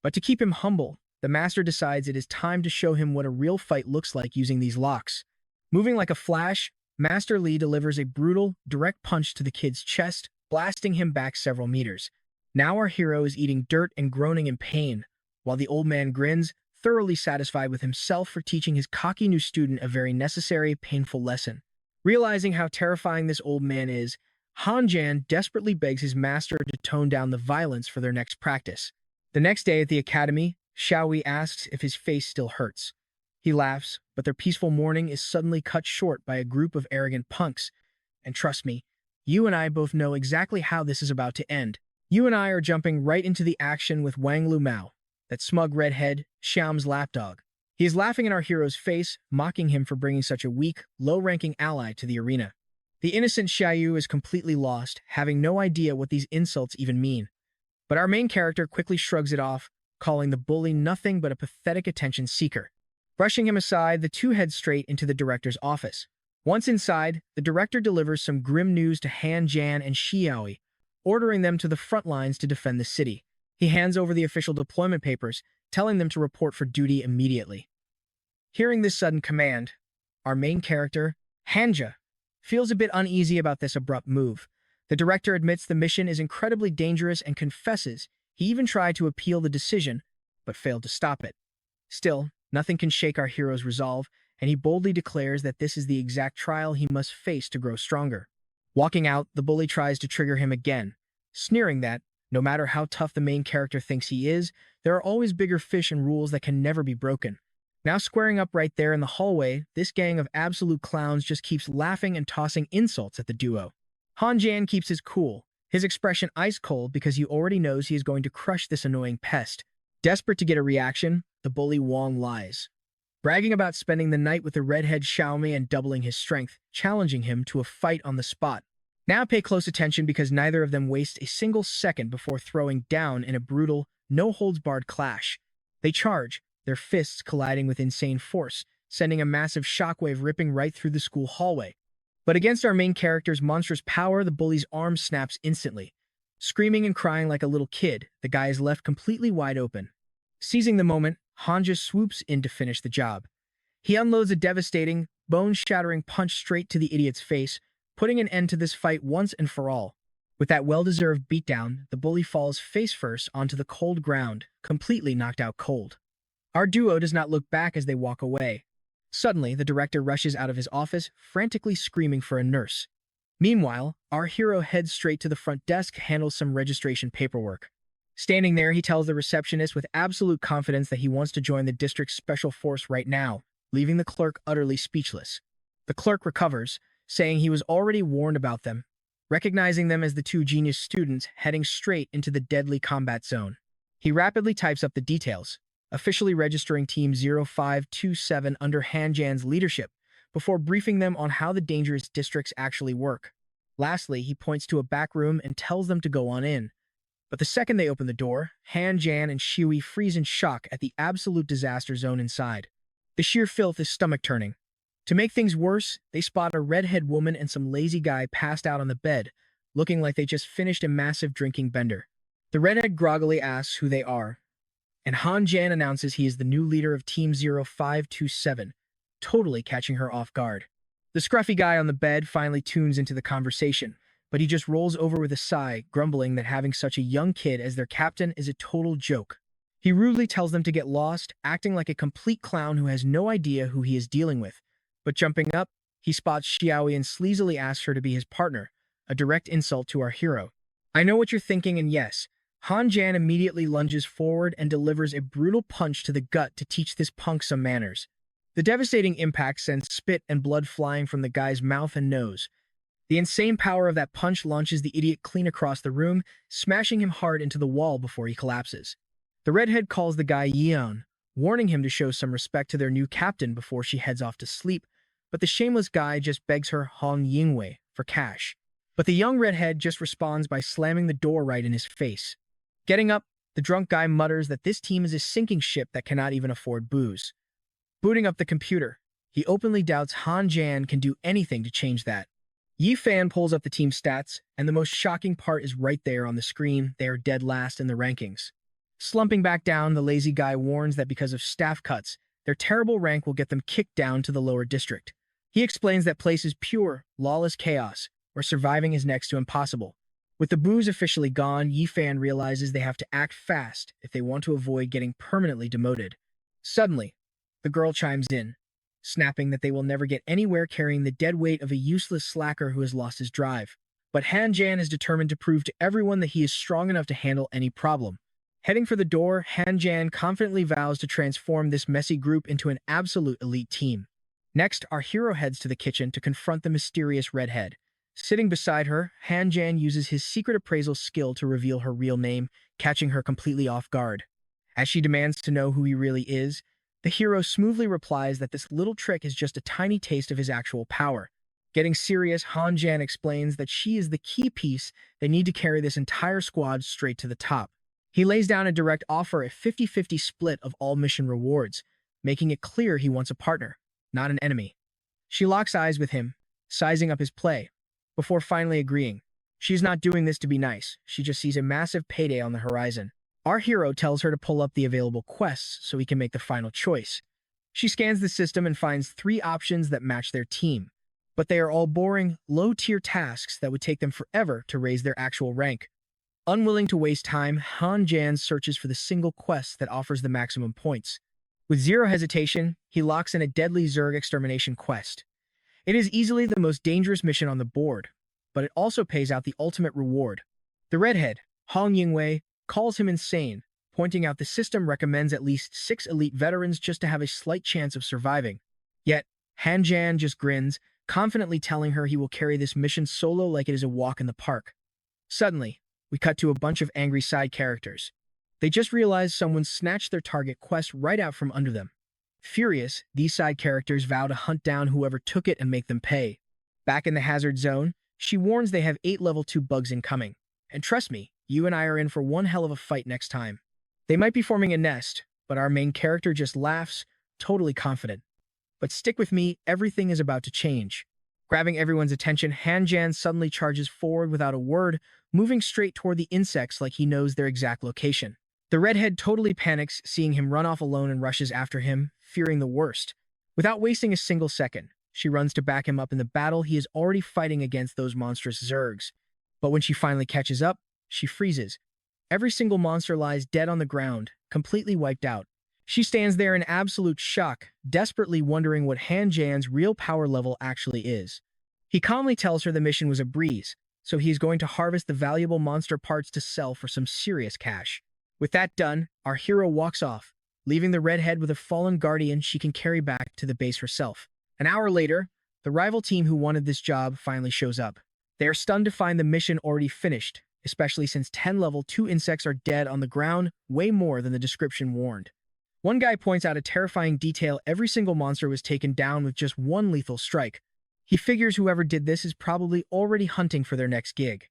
But to keep him humble, the master decides it is time to show him what a real fight looks like using these locks. Moving like a flash, Master Lee delivers a brutal, direct punch to the kid's chest, blasting him back several meters. Now our hero is eating dirt and groaning in pain, while the old man grins, thoroughly satisfied with himself for teaching his cocky new student a very necessary, painful lesson. Realizing how terrifying this old man is, Han Jan desperately begs his master to tone down the violence for their next practice. The next day at the academy, Xiaoyi asks if his face still hurts. He laughs, but their peaceful morning is suddenly cut short by a group of arrogant punks. And trust me, you and I both know exactly how this is about to end. You and I are jumping right into the action with Wang Lu Mao, that smug redhead, Xiaom's lapdog. He is laughing in our hero's face, mocking him for bringing such a weak, low-ranking ally to the arena. The innocent Xiaoyu is completely lost, having no idea what these insults even mean. But our main character quickly shrugs it off, calling the bully nothing but a pathetic attention seeker. Brushing him aside, the two head straight into the director's office. Once inside, the director delivers some grim news to Han Jan and Xiaoyi, ordering them to the front lines to defend the city. He hands over the official deployment papers, telling them to report for duty immediately. Hearing this sudden command, our main character, Hanja, feels a bit uneasy about this abrupt move. The director admits the mission is incredibly dangerous and confesses he even tried to appeal the decision, but failed to stop it. Still, nothing can shake our hero's resolve, and he boldly declares that this is the exact trial he must face to grow stronger. Walking out, the bully tries to trigger him again, sneering that, no matter how tough the main character thinks he is, there are always bigger fish and rules that can never be broken. Now squaring up right there in the hallway, this gang of absolute clowns just keeps laughing and tossing insults at the duo. Han Jan keeps his cool, his expression ice cold because he already knows he is going to crush this annoying pest. Desperate to get a reaction, the bully Wang lies, bragging about spending the night with the redhead Xiaomi and doubling his strength, challenging him to a fight on the spot. Now pay close attention because neither of them waste a single second before throwing down in a brutal, no-holds-barred clash. They charge, their fists colliding with insane force, sending a massive shockwave ripping right through the school hallway. But against our main character's monstrous power, the bully's arm snaps instantly. Screaming and crying like a little kid, the guy is left completely wide open. Seizing the moment, Hanja swoops in to finish the job. He unloads a devastating, bone-shattering punch straight to the idiot's face, putting an end to this fight once and for all. With that well-deserved beatdown, the bully falls face-first onto the cold ground, completely knocked out cold. Our duo does not look back as they walk away. Suddenly, the director rushes out of his office, frantically screaming for a nurse. Meanwhile, our hero heads straight to the front desk to handle some registration paperwork. Standing there, he tells the receptionist with absolute confidence that he wants to join the district's special force right now, leaving the clerk utterly speechless. The clerk recovers, saying he was already warned about them, recognizing them as the two genius students heading straight into the deadly combat zone. He rapidly types up the details, officially registering Team 0527 under Hanjan's leadership, before briefing them on how the dangerous districts actually work. Lastly, he points to a back room and tells them to go on in. But the second they open the door, Hanjan and Shiwi freeze in shock at the absolute disaster zone inside. The sheer filth is stomach-turning. To make things worse, they spot a redhead woman and some lazy guy passed out on the bed, looking like they just finished a massive drinking bender. The redhead groggily asks who they are, and Hanjan announces he is the new leader of Team 0527, totally catching her off guard. The scruffy guy on the bed finally tunes into the conversation, but he just rolls over with a sigh, grumbling that having such a young kid as their captain is a total joke. He rudely tells them to get lost, acting like a complete clown who has no idea who he is dealing with. But jumping up, he spots Xiaoyi and sleazily asks her to be his partner, a direct insult to our hero. I know what you're thinking, and yes, Hanjan immediately lunges forward and delivers a brutal punch to the gut to teach this punk some manners. The devastating impact sends spit and blood flying from the guy's mouth and nose. The insane power of that punch launches the idiot clean across the room, smashing him hard into the wall before he collapses. The redhead calls the guy Yeon, warning him to show some respect to their new captain before she heads off to sleep, but the shameless guy just begs her Hong Yingwei for cash. But the young redhead just responds by slamming the door right in his face. Getting up, the drunk guy mutters that this team is a sinking ship that cannot even afford booze. Booting up the computer, he openly doubts Hanjan can do anything to change that. Yi Fan pulls up the team stats, and the most shocking part is right there on the screen. They are dead last in the rankings. Slumping back down, the lazy guy warns that because of staff cuts, their terrible rank will get them kicked down to the lower district. He explains that place is pure, lawless chaos, where surviving is next to impossible. With the booze officially gone, Yi Fan realizes they have to act fast if they want to avoid getting permanently demoted. Suddenly, the girl chimes in, snapping that they will never get anywhere carrying the dead weight of a useless slacker who has lost his drive. But Hanjan is determined to prove to everyone that he is strong enough to handle any problem. Heading for the door, Hanjan confidently vows to transform this messy group into an absolute elite team. Next, our hero heads to the kitchen to confront the mysterious redhead. Sitting beside her, Hanjan uses his secret appraisal skill to reveal her real name, catching her completely off guard. As she demands to know who he really is, the hero smoothly replies that this little trick is just a tiny taste of his actual power. Getting serious, Hanjan explains that she is the key piece they need to carry this entire squad straight to the top. He lays down a direct offer, a 50-50 split of all mission rewards, making it clear he wants a partner, not an enemy. She locks eyes with him, sizing up his play, before finally agreeing. She's not doing this to be nice, she just sees a massive payday on the horizon. Our hero tells her to pull up the available quests so he can make the final choice. She scans the system and finds 3 options that match their team, but they are all boring, low-tier tasks that would take them forever to raise their actual rank. Unwilling to waste time, Hanjan searches for the single quest that offers the maximum points. With zero hesitation, he locks in a deadly Zerg extermination quest. It is easily the most dangerous mission on the board, but it also pays out the ultimate reward. The redhead, Hong Yingwei, calls him insane, pointing out the system recommends at least 6 elite veterans just to have a slight chance of surviving. Yet, Hanjan just grins, confidently telling her he will carry this mission solo like it is a walk in the park. Suddenly, we cut to a bunch of angry side characters. They just realized someone snatched their target quest right out from under them. Furious, these side characters vow to hunt down whoever took it and make them pay. Back in the hazard zone, she warns they have 8 level 2 bugs incoming. And trust me, you and I are in for one hell of a fight next time. They might be forming a nest, but our main character just laughs, totally confident. But stick with me, everything is about to change. Grabbing everyone's attention, Hanjan suddenly charges forward without a word, moving straight toward the insects like he knows their exact location. The redhead totally panics, seeing him run off alone and rushes after him, fearing the worst. Without wasting a single second, she runs to back him up in the battle he is already fighting against those monstrous zergs. But when she finally catches up, she freezes. Every single monster lies dead on the ground, completely wiped out. She stands there in absolute shock, desperately wondering what Han Jan's real power level actually is. He calmly tells her the mission was a breeze, so he is going to harvest the valuable monster parts to sell for some serious cash. With that done, our hero walks off, leaving the redhead with a fallen guardian she can carry back to the base herself. An hour later, the rival team who wanted this job finally shows up. They are stunned to find the mission already finished, especially since 10 level 2 insects are dead on the ground, way more than the description warned. One guy points out a terrifying detail: every single monster was taken down with just one lethal strike. He figures whoever did this is probably already hunting for their next gig.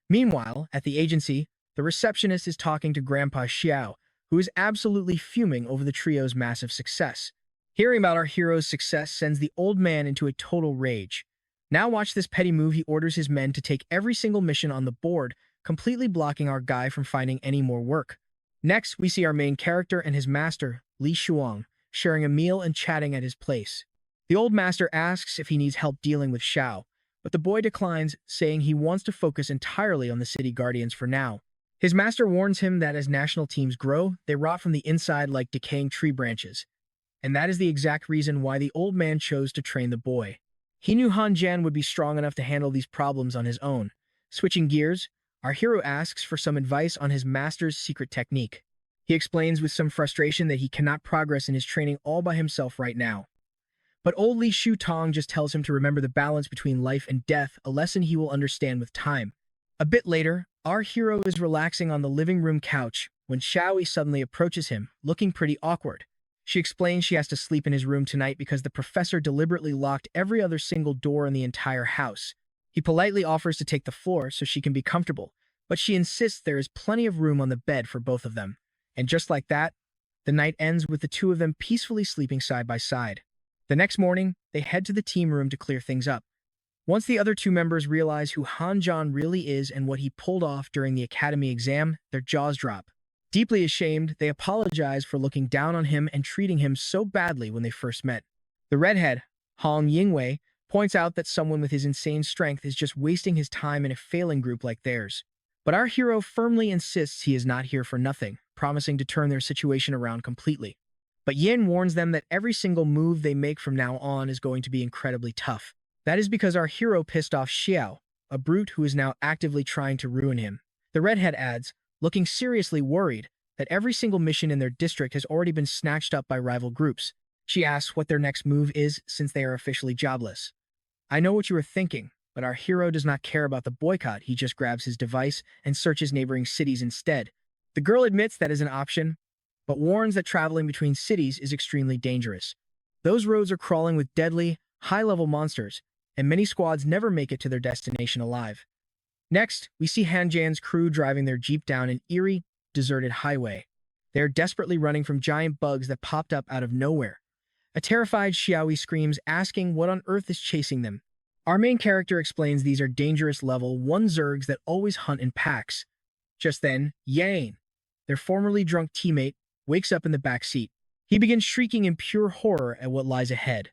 Meanwhile, at the agency, the receptionist is talking to Grandpa Xiao, who is absolutely fuming over the trio's massive success. Hearing about our hero's success sends the old man into a total rage. Now watch this petty move: he orders his men to take every single mission on the board, completely blocking our guy from finding any more work. Next, we see our main character and his master, Li Shuang, sharing a meal and chatting at his place. The old master asks if he needs help dealing with Xiao, but the boy declines, saying he wants to focus entirely on the city guardians for now. His master warns him that as national teams grow, they rot from the inside like decaying tree branches. And that is the exact reason why the old man chose to train the boy. He knew Han Jan would be strong enough to handle these problems on his own. Switching gears, our hero asks for some advice on his master's secret technique. He explains with some frustration that he cannot progress in his training all by himself right now. But old Li Shu Tong just tells him to remember the balance between life and death, a lesson he will understand with time. A bit later, our hero is relaxing on the living room couch when Xiaoi suddenly approaches him, looking pretty awkward. She explains she has to sleep in his room tonight because the professor deliberately locked every other single door in the entire house. He politely offers to take the floor so she can be comfortable, but she insists there is plenty of room on the bed for both of them. And just like that, the night ends with the two of them peacefully sleeping side by side. The next morning, they head to the team room to clear things up. Once the other two members realize who Han Jan really is and what he pulled off during the academy exam, their jaws drop. Deeply ashamed, they apologize for looking down on him and treating him so badly when they first met. The redhead, Hong Yingwei, points out that someone with his insane strength is just wasting his time in a failing group like theirs. But our hero firmly insists he is not here for nothing, promising to turn their situation around completely. But Yin warns them that every single move they make from now on is going to be incredibly tough. That is because our hero pissed off Xiao, a brute who is now actively trying to ruin him. The redhead adds, looking seriously worried, that every single mission in their district has already been snatched up by rival groups. She asks what their next move is since they are officially jobless. I know what you are thinking, but our hero does not care about the boycott. He just grabs his device and searches neighboring cities instead. The girl admits that is an option, but warns that traveling between cities is extremely dangerous. Those roads are crawling with deadly, high-level monsters, and many squads never make it to their destination alive. Next, we see Han Jan's crew driving their jeep down an eerie, deserted highway. They are desperately running from giant bugs that popped up out of nowhere. A terrified Xiaoi screams, asking what on earth is chasing them. Our main character explains these are dangerous level 1 zergs that always hunt in packs. Just then, Yang, their formerly drunk teammate, wakes up in the back seat. He begins shrieking in pure horror at what lies ahead.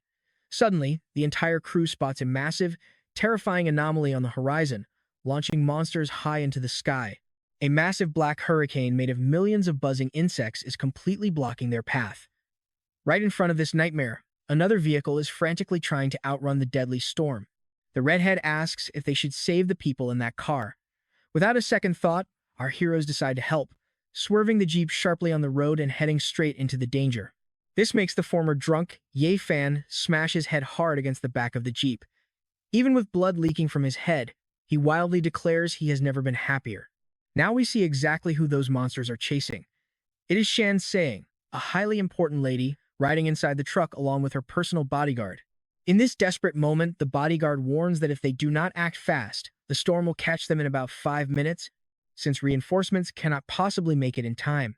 Suddenly, the entire crew spots a massive, terrifying anomaly on the horizon, launching monsters high into the sky. A massive black hurricane made of millions of buzzing insects is completely blocking their path. Right in front of this nightmare, another vehicle is frantically trying to outrun the deadly storm. The redhead asks if they should save the people in that car. Without a second thought, our heroes decide to help, swerving the jeep sharply on the road and heading straight into the danger. This makes the former drunk, Ye Fan, smash his head hard against the back of the jeep. Even with blood leaking from his head, he wildly declares he has never been happier. Now we see exactly who those monsters are chasing. It is Shan Sang, a highly important lady, riding inside the truck along with her personal bodyguard. In this desperate moment, the bodyguard warns that if they do not act fast, the storm will catch them in about 5 minutes, since reinforcements cannot possibly make it in time.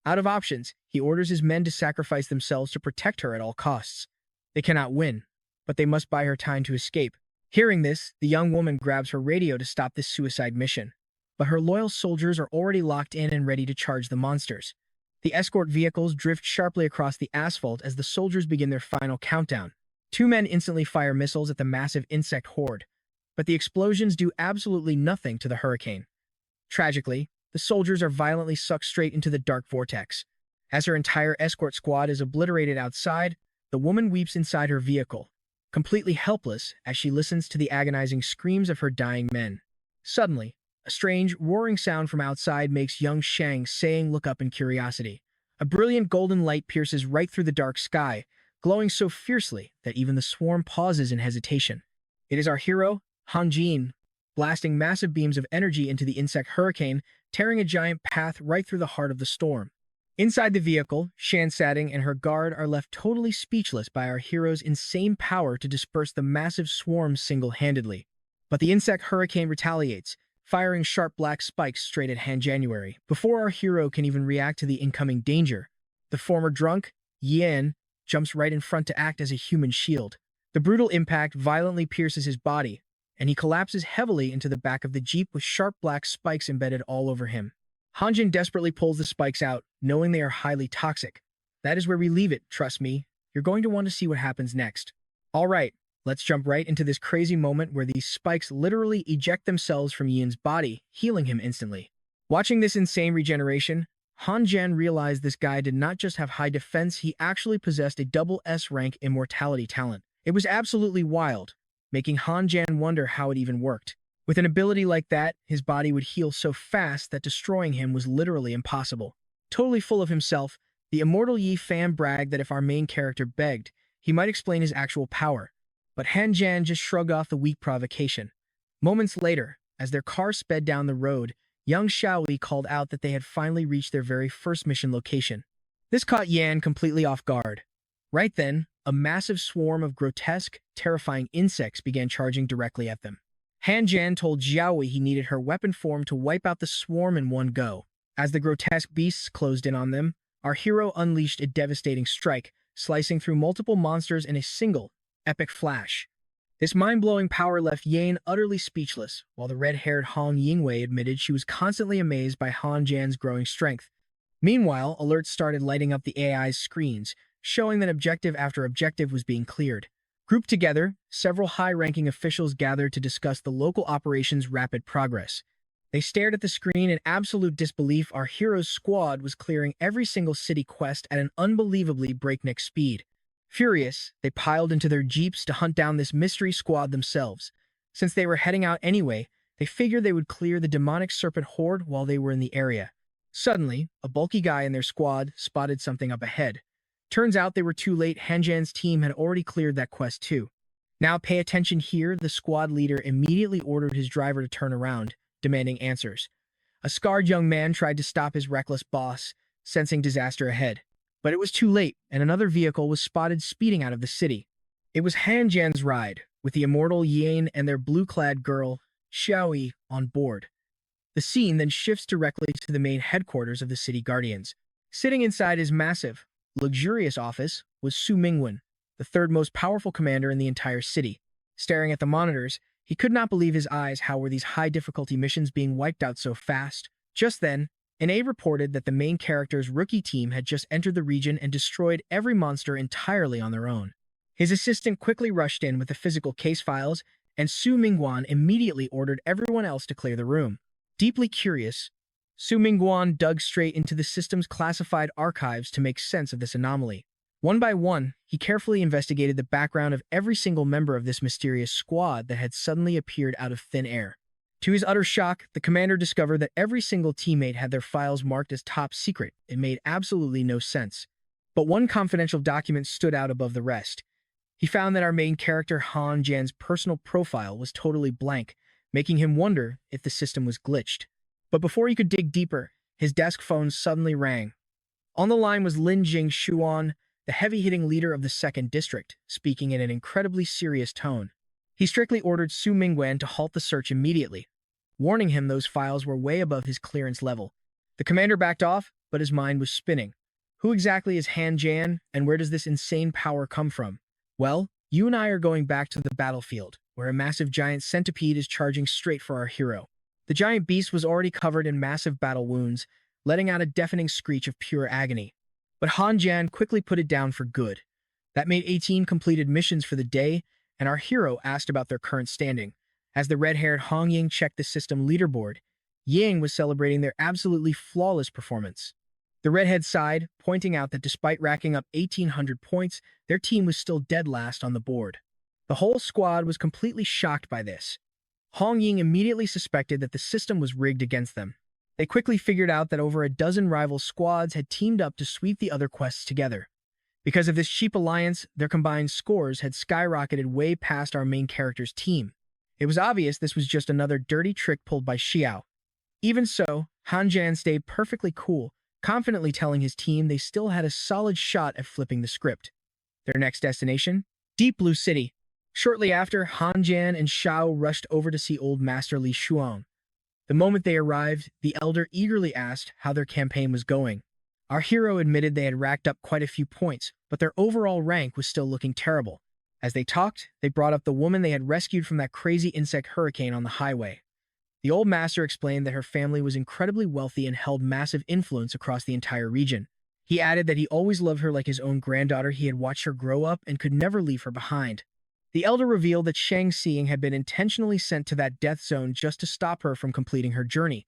Out of options, he orders his men to sacrifice themselves to protect her at all costs. They cannot win, but they must buy her time to escape. Hearing this, the young woman grabs her radio to stop this suicide mission. but her loyal soldiers are already locked in and ready to charge the monsters. The escort vehicles drift sharply across the asphalt as the soldiers begin their final countdown. Two men instantly fire missiles at the massive insect horde, but the explosions do absolutely nothing to the hurricane. Tragically, the soldiers are violently sucked straight into the dark vortex. As her entire escort squad is obliterated outside, the woman weeps inside her vehicle, completely helpless as she listens to the agonizing screams of her dying men. Suddenly, a strange, roaring sound from outside makes young Shang Tsung look up in curiosity. A brilliant golden light pierces right through the dark sky, glowing so fiercely that even the swarm pauses in hesitation. It is our hero, Han Jin, blasting massive beams of energy into the insect hurricane, tearing a giant path right through the heart of the storm. Inside the vehicle, Shan Satting and her guard are left totally speechless by our hero's insane power to disperse the massive swarm single-handedly. But the insect hurricane retaliates, firing sharp black spikes straight at Han January. Before our hero can even react to the incoming danger, the former drunk, Yan, jumps right in front to act as a human shield. The brutal impact violently pierces his body, and he collapses heavily into the back of the jeep with sharp black spikes embedded all over him. Hanjin desperately pulls the spikes out, knowing they are highly toxic. That is where we leave it, trust me. You're going to want to see what happens next. Alright, let's jump right into this crazy moment where these spikes literally eject themselves from Yin's body, healing him instantly. Watching this insane regeneration, Han Jan realized this guy did not just have high defense, he actually possessed a double S-rank immortality talent. It was absolutely wild, making Han Jan wonder how it even worked. With an ability like that, his body would heal so fast that destroying him was literally impossible. Totally full of himself, the immortal Yi Fan bragged that if our main character begged, he might explain his actual power. But Han Jan just shrugged off the weak provocation. Moments later, as their car sped down the road, young Xiaoyi called out that they had finally reached their very first mission location. This caught Yan completely off guard. Right then, a massive swarm of grotesque, terrifying insects began charging directly at them. Han Jan told Xiaoyi he needed her weapon form to wipe out the swarm in one go. As the grotesque beasts closed in on them, our hero unleashed a devastating strike, slicing through multiple monsters in a single, epic flash. This mind-blowing power left Yan utterly speechless, while the red-haired Hong Yingwei admitted she was constantly amazed by Han Jan's growing strength. Meanwhile, alerts started lighting up the AI's screens, showing that objective after objective was being cleared. Grouped together, several high-ranking officials gathered to discuss the local operation's rapid progress. They stared at the screen in absolute disbelief. Our hero's squad was clearing every single city quest at an unbelievably breakneck speed. Furious, they piled into their jeeps to hunt down this mystery squad themselves. Since they were heading out anyway, they figured they would clear the demonic serpent horde while they were in the area. Suddenly, a bulky guy in their squad spotted something up ahead. Turns out they were too late. Hanjan's team had already cleared that quest too. Now pay attention here, the squad leader immediately ordered his driver to turn around, demanding answers. A scarred young man tried to stop his reckless boss, sensing disaster ahead. But it was too late, and another vehicle was spotted speeding out of the city. It was Hanjan's ride, with the immortal Yan and their blue-clad girl, Xiaoyi, on board. The scene then shifts directly to the main headquarters of the city guardians. Sitting inside his massive, luxurious office was Su Mingwen, the third most powerful commander in the entire city. Staring at the monitors, he could not believe his eyes. How were these high-difficulty missions being wiped out so fast? Just then, an A reported that the main character's rookie team had just entered the region and destroyed every monster entirely on their own. His assistant quickly rushed in with the physical case files, and Su Mingguan immediately ordered everyone else to clear the room. Deeply curious, Su Mingguan dug straight into the system's classified archives to make sense of this anomaly. One by one, he carefully investigated the background of every single member of this mysterious squad that had suddenly appeared out of thin air. To his utter shock, the commander discovered that every single teammate had their files marked as top secret. It made absolutely no sense. But one confidential document stood out above the rest. He found that our main character Han Jan's personal profile was totally blank, making him wonder if the system was glitched. But before he could dig deeper, his desk phone suddenly rang. On the line was Lin Jing Xuan, the heavy-hitting leader of the 2nd District, speaking in an incredibly serious tone. He strictly ordered Su Mingguan to halt the search immediately, warning him those files were way above his clearance level. The commander backed off, but his mind was spinning. Who exactly is Han Jan, and where does this insane power come from? Well, you and I are going back to the battlefield, where a massive giant centipede is charging straight for our hero. The giant beast was already covered in massive battle wounds, letting out a deafening screech of pure agony. But Han Jan quickly put it down for good. That made 18 completed missions for the day, and our hero asked about their current standing. As the red-haired Hong Ying checked the system leaderboard, Ying was celebrating their absolutely flawless performance. The redhead sighed, pointing out that despite racking up 1,800 points, their team was still dead last on the board. The whole squad was completely shocked by this. Hong Ying immediately suspected that the system was rigged against them. They quickly figured out that over a dozen rival squads had teamed up to sweep the other quests together. Because of this cheap alliance, their combined scores had skyrocketed way past our main character's team. It was obvious this was just another dirty trick pulled by Xiao. Even so, Han Jan stayed perfectly cool, confidently telling his team they still had a solid shot at flipping the script. Their next destination? Deep Blue City. Shortly after, Han Jan and Xiao rushed over to see Old Master Li Shuang. The moment they arrived, the elder eagerly asked how their campaign was going. Our hero admitted they had racked up quite a few points, but their overall rank was still looking terrible. As they talked, they brought up the woman they had rescued from that crazy insect hurricane on the highway. The old master explained that her family was incredibly wealthy and held massive influence across the entire region. He added that he always loved her like his own granddaughter. He had watched her grow up and could never leave her behind. The elder revealed that Shang Xing had been intentionally sent to that death zone just to stop her from completing her journey.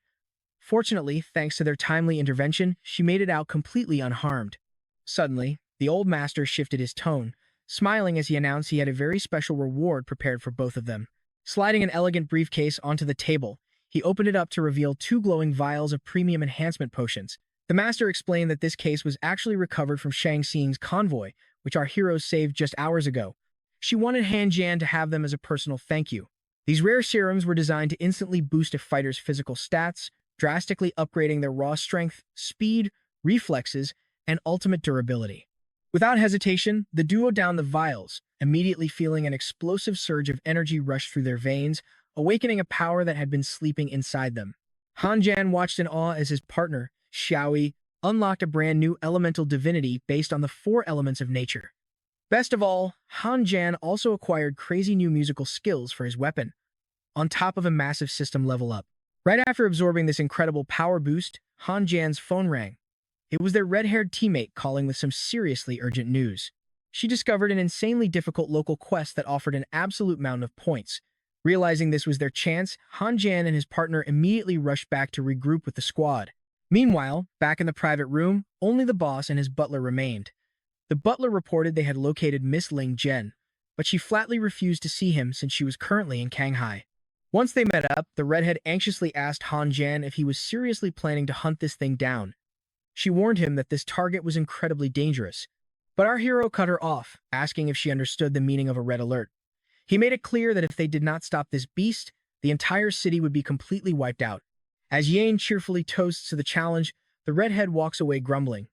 Fortunately, thanks to their timely intervention, she made it out completely unharmed. Suddenly, the old master shifted his tone, smiling as he announced he had a very special reward prepared for both of them. Sliding an elegant briefcase onto the table, he opened it up to reveal 2 glowing vials of premium enhancement potions. The master explained that this case was actually recovered from Shang Xing's convoy, which our heroes saved just hours ago. She wanted Han Jan to have them as a personal thank you. These rare serums were designed to instantly boost a fighter's physical stats, drastically upgrading their raw strength, speed, reflexes, and ultimate durability. Without hesitation, the duo downed the vials, immediately feeling an explosive surge of energy rush through their veins, awakening a power that had been sleeping inside them. Han Jan watched in awe as his partner, Xiaoyi, unlocked a brand new elemental divinity based on the 4 elements of nature. Best of all, Han Jan also acquired crazy new musical skills for his weapon, on top of a massive system level up. Right after absorbing this incredible power boost, Han Jan's phone rang. It was their red-haired teammate calling with some seriously urgent news. She discovered an insanely difficult local quest that offered an absolute mountain of points. Realizing this was their chance, Han Jan and his partner immediately rushed back to regroup with the squad. Meanwhile, back in the private room, only the boss and his butler remained. The butler reported they had located Miss Ling Zhen, but she flatly refused to see him since she was currently in Shanghai. Once they met up, the redhead anxiously asked Han Jan if he was seriously planning to hunt this thing down. She warned him that this target was incredibly dangerous. But our hero cut her off, asking if she understood the meaning of a red alert. He made it clear that if they did not stop this beast, the entire city would be completely wiped out. As Yane cheerfully toasts to the challenge, the redhead walks away grumbling.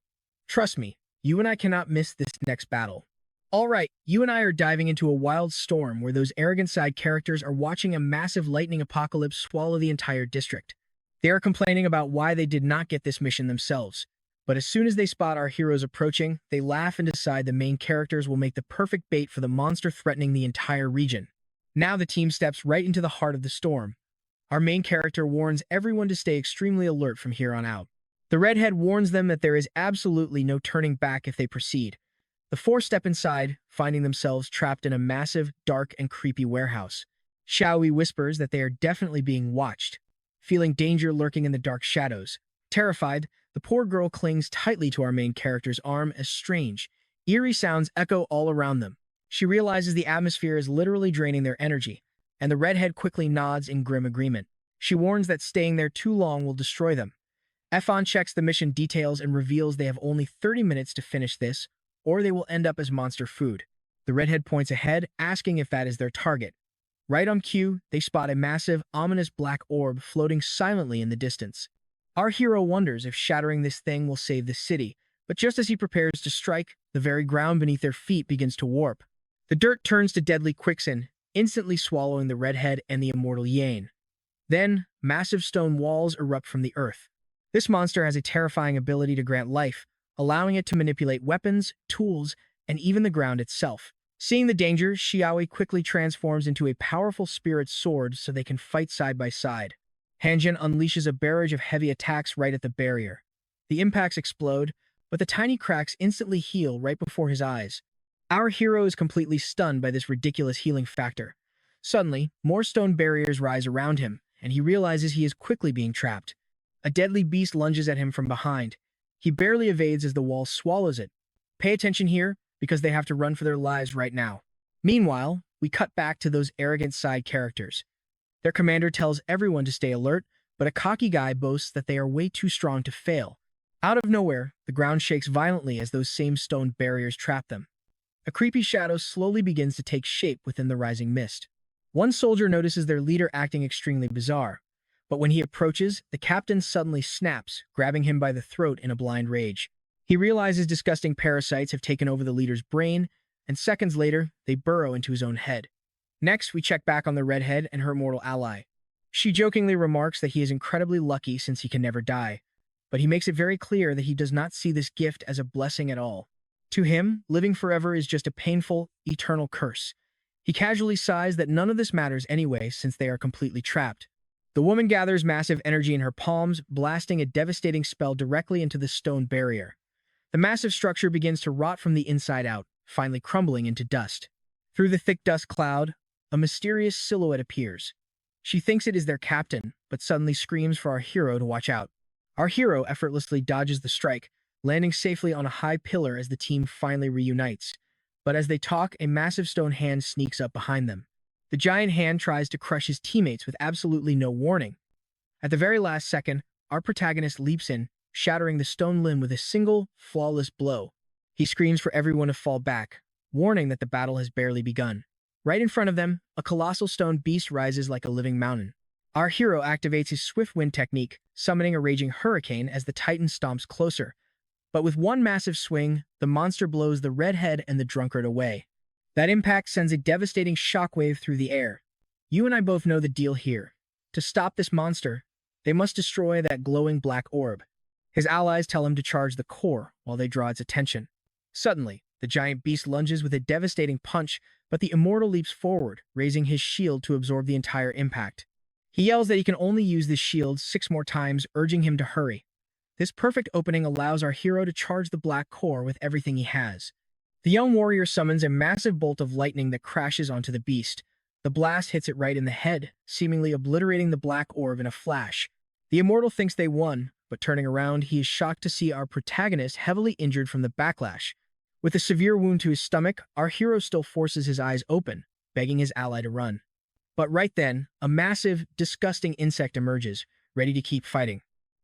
Trust me, you and I cannot miss this next battle. All right, you and I are diving into a wild storm where those arrogant side characters are watching a massive lightning apocalypse swallow the entire district. They are complaining about why they did not get this mission themselves. But as soon as they spot our heroes approaching, they laugh and decide the main characters will make the perfect bait for the monster threatening the entire region. Now the team steps right into the heart of the storm. Our main character warns everyone to stay extremely alert from here on out. The redhead warns them that there is absolutely no turning back if they proceed. The 4 step inside, finding themselves trapped in a massive, dark, and creepy warehouse. Xiaoyi whispers that they are definitely being watched, feeling danger lurking in the dark shadows. Terrified, the poor girl clings tightly to our main character's arm as strange, eerie sounds echo all around them. She realizes the atmosphere is literally draining their energy, and the redhead quickly nods in grim agreement. She warns that staying there too long will destroy them. Efon checks the mission details and reveals they have only 30 minutes to finish this, or they will end up as monster food. The redhead points ahead, asking if that is their target. Right on cue, they spot a massive, ominous black orb floating silently in the distance. Our hero wonders if shattering this thing will save the city, but just as he prepares to strike, the very ground beneath their feet begins to warp. The dirt turns to deadly quicksand, instantly swallowing the redhead and the immortal Yane. Then, massive stone walls erupt from the earth. This monster has a terrifying ability to grant life, allowing it to manipulate weapons, tools, and even the ground itself. Seeing the danger, Xiaoyi quickly transforms into a powerful spirit sword so they can fight side by side. Hanjin unleashes a barrage of heavy attacks right at the barrier. The impacts explode, but the tiny cracks instantly heal right before his eyes. Our hero is completely stunned by this ridiculous healing factor. Suddenly, more stone barriers rise around him, and he realizes he is quickly being trapped. A deadly beast lunges at him from behind. He barely evades as the wall swallows it. Pay attention here, because they have to run for their lives right now. Meanwhile, we cut back to those arrogant side characters. Their commander tells everyone to stay alert, but a cocky guy boasts that they are way too strong to fail. Out of nowhere, the ground shakes violently as those same stone barriers trap them. A creepy shadow slowly begins to take shape within the rising mist. One soldier notices their leader acting extremely bizarre, but when he approaches, the captain suddenly snaps, grabbing him by the throat in a blind rage. He realizes disgusting parasites have taken over the leader's brain, and seconds later, they burrow into his own head. Next, we check back on the redhead and her mortal ally. She jokingly remarks that he is incredibly lucky since he can never die, but he makes it very clear that he does not see this gift as a blessing at all. To him, living forever is just a painful, eternal curse. He casually sighs that none of this matters anyway since they are completely trapped. The woman gathers massive energy in her palms, blasting a devastating spell directly into the stone barrier. The massive structure begins to rot from the inside out, finally crumbling into dust. Through the thick dust cloud, a mysterious silhouette appears. She thinks it is their captain, but suddenly screams for our hero to watch out. Our hero effortlessly dodges the strike, landing safely on a high pillar as the team finally reunites. But as they talk, a massive stone hand sneaks up behind them. The giant hand tries to crush his teammates with absolutely no warning. At the very last second, our protagonist leaps in, shattering the stone limb with a single, flawless blow. He screams for everyone to fall back, warning that the battle has barely begun. Right in front of them, a colossal stone beast rises like a living mountain. Our hero activates his swift wind technique, summoning a raging hurricane as the titan stomps closer. But with one massive swing, the monster blows the redhead and the drunkard away. That impact sends a devastating shockwave through the air. You and I both know the deal here. To stop this monster, they must destroy that glowing black orb. His allies tell him to charge the core while they draw its attention. Suddenly, the giant beast lunges with a devastating punch, but the immortal leaps forward, raising his shield to absorb the entire impact. He yells that he can only use this shield 6 more times, urging him to hurry. This perfect opening allows our hero to charge the black core with everything he has. The young warrior summons a massive bolt of lightning that crashes onto the beast. The blast hits it right in the head, seemingly obliterating the black orb in a flash. The immortal thinks they won, but turning around, he is shocked to see our protagonist heavily injured from the backlash. With a severe wound to his stomach, our hero still forces his eyes open, begging his ally to run. But right then, a massive, disgusting insect emerges, ready to keep fighting.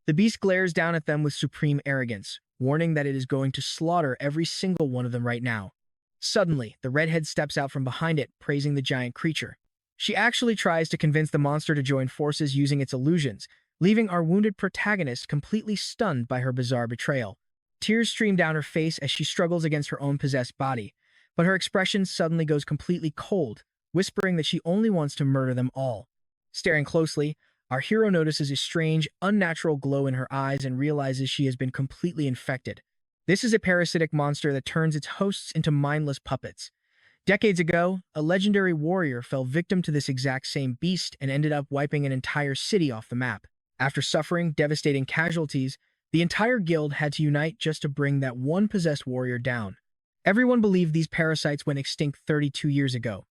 The beast glares down at them with supreme arrogance, warning that it is going to slaughter every single one of them right now. Suddenly, the redhead steps out from behind it, praising the giant creature. She actually tries to convince the monster to join forces using its illusions, leaving our wounded protagonist completely stunned by her bizarre betrayal. Tears stream down her face as she struggles against her own possessed body, but her expression suddenly goes completely cold, whispering that she only wants to murder them all. Staring closely, our hero notices a strange, unnatural glow in her eyes and realizes she has been completely infected. This is a parasitic monster that turns its hosts into mindless puppets. Decades ago, a legendary warrior fell victim to this exact same beast and ended up wiping an entire city off the map. After suffering devastating casualties, the entire guild had to unite just to bring that one possessed warrior down. Everyone believed these parasites went extinct 32 years ago.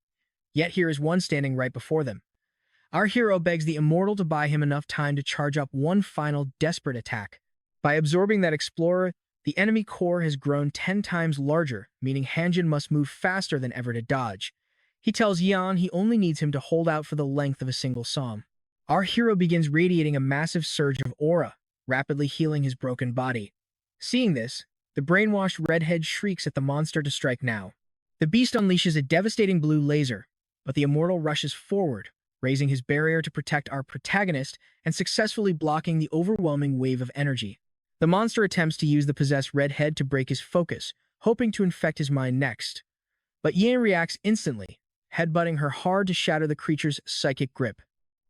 Yet here is one standing right before them. Our hero begs the immortal to buy him enough time to charge up one final desperate attack. By absorbing that explorer, the enemy core has grown 10 times larger, meaning Hanjin must move faster than ever to dodge. He tells Yan he only needs him to hold out for the length of a single psalm. Our hero begins radiating a massive surge of aura, rapidly healing his broken body. Seeing this, the brainwashed redhead shrieks at the monster to strike now. The beast unleashes a devastating blue laser, but the immortal rushes forward, raising his barrier to protect our protagonist and successfully blocking the overwhelming wave of energy. The monster attempts to use the possessed redhead to break his focus, hoping to infect his mind next. But Yan reacts instantly, headbutting her hard to shatter the creature's psychic grip.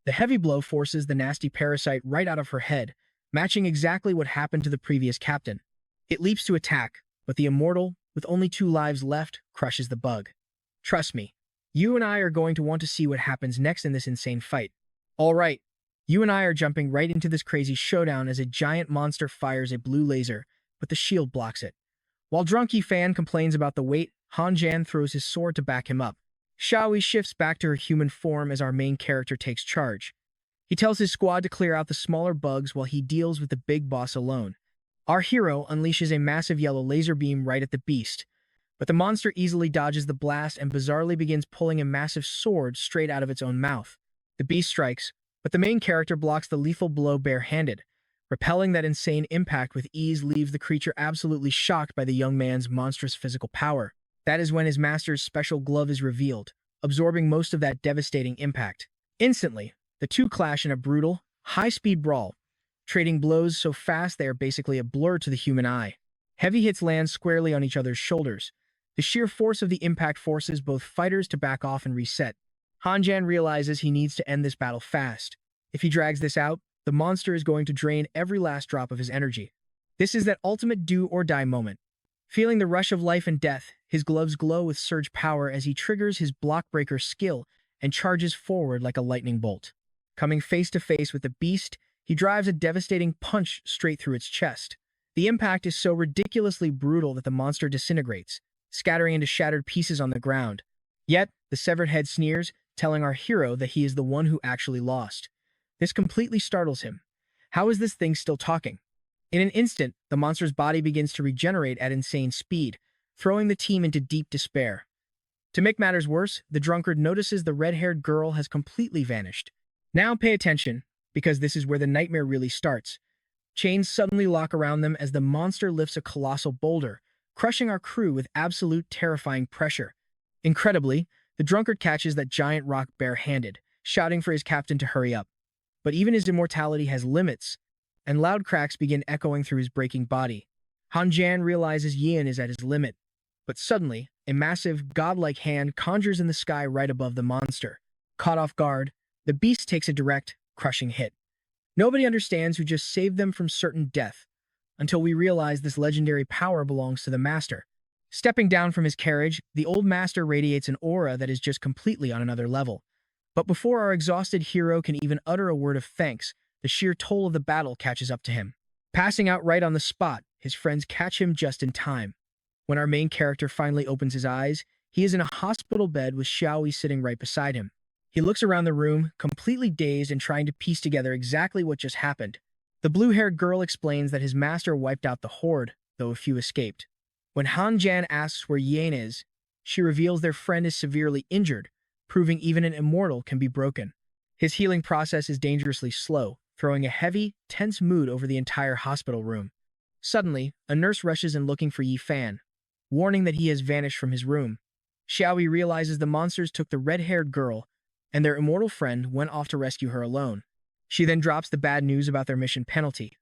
The heavy blow forces the nasty parasite right out of her head, matching exactly what happened to the previous captain. It leaps to attack, but the immortal, with only 2 lives left, crushes the bug. Trust me, you and I are going to want to see what happens next in this insane fight. All right, You and I are jumping right into this crazy showdown as a giant monster fires a blue laser, but the shield blocks it. While Drunky Fan complains about the weight, Hanjan throws his sword to back him up. Xiaoyi shifts back to her human form as our main character takes charge. He tells his squad to clear out the smaller bugs while he deals with the big boss alone. Our hero unleashes a massive yellow laser beam right at the beast, but the monster easily dodges the blast and bizarrely begins pulling a massive sword straight out of its own mouth. The beast strikes, but the main character blocks the lethal blow barehanded. Repelling that insane impact with ease leaves the creature absolutely shocked by the young man's monstrous physical power. That is when his master's special glove is revealed, absorbing most of that devastating impact. Instantly, the two clash in a brutal, high-speed brawl, trading blows so fast they are basically a blur to the human eye. Heavy hits land squarely on each other's shoulders. The sheer force of the impact forces both fighters to back off and reset. Hanjan realizes he needs to end this battle fast. If he drags this out, the monster is going to drain every last drop of his energy. This is that ultimate do-or-die moment. Feeling the rush of life and death, his gloves glow with surge power as he triggers his blockbreaker skill and charges forward like a lightning bolt. Coming face to face with the beast, he drives a devastating punch straight through its chest. The impact is so ridiculously brutal that the monster disintegrates, scattering into shattered pieces on the ground. Yet, the severed head sneers, telling our hero that he is the one who actually lost. This completely startles him. How is this thing still talking? In an instant, the monster's body begins to regenerate at insane speed, throwing the team into deep despair. To make matters worse, the drunkard notices the red-haired girl has completely vanished. Now pay attention, because this is where the nightmare really starts. Chains suddenly lock around them as the monster lifts a colossal boulder, crushing our crew with absolute terrifying pressure. Incredibly, the drunkard catches that giant rock barehanded, shouting for his captain to hurry up. But even his immortality has limits, and loud cracks begin echoing through his breaking body. Hanjan realizes Yin is at his limit, but suddenly, a massive, godlike hand conjures in the sky right above the monster. Caught off guard, the beast takes a direct, crushing hit. Nobody understands who just saved them from certain death, until we realize this legendary power belongs to the master. Stepping down from his carriage, the old master radiates an aura that is just completely on another level. But before our exhausted hero can even utter a word of thanks, the sheer toll of the battle catches up to him. Passing out right on the spot, his friends catch him just in time. When our main character finally opens his eyes, he is in a hospital bed with Xiaoyi sitting right beside him. He looks around the room, completely dazed and trying to piece together exactly what just happened. The blue-haired girl explains that his master wiped out the horde, though a few escaped. When Hanjan asks where Yin is, she reveals their friend is severely injured, proving even an immortal can be broken. His healing process is dangerously slow, throwing a heavy, tense mood over the entire hospital room. Suddenly, a nurse rushes in looking for Yi Fan, warning that he has vanished from his room. Xiaoyi realizes the monsters took the red-haired girl, and their immortal friend went off to rescue her alone. She then drops the bad news about their mission penalty.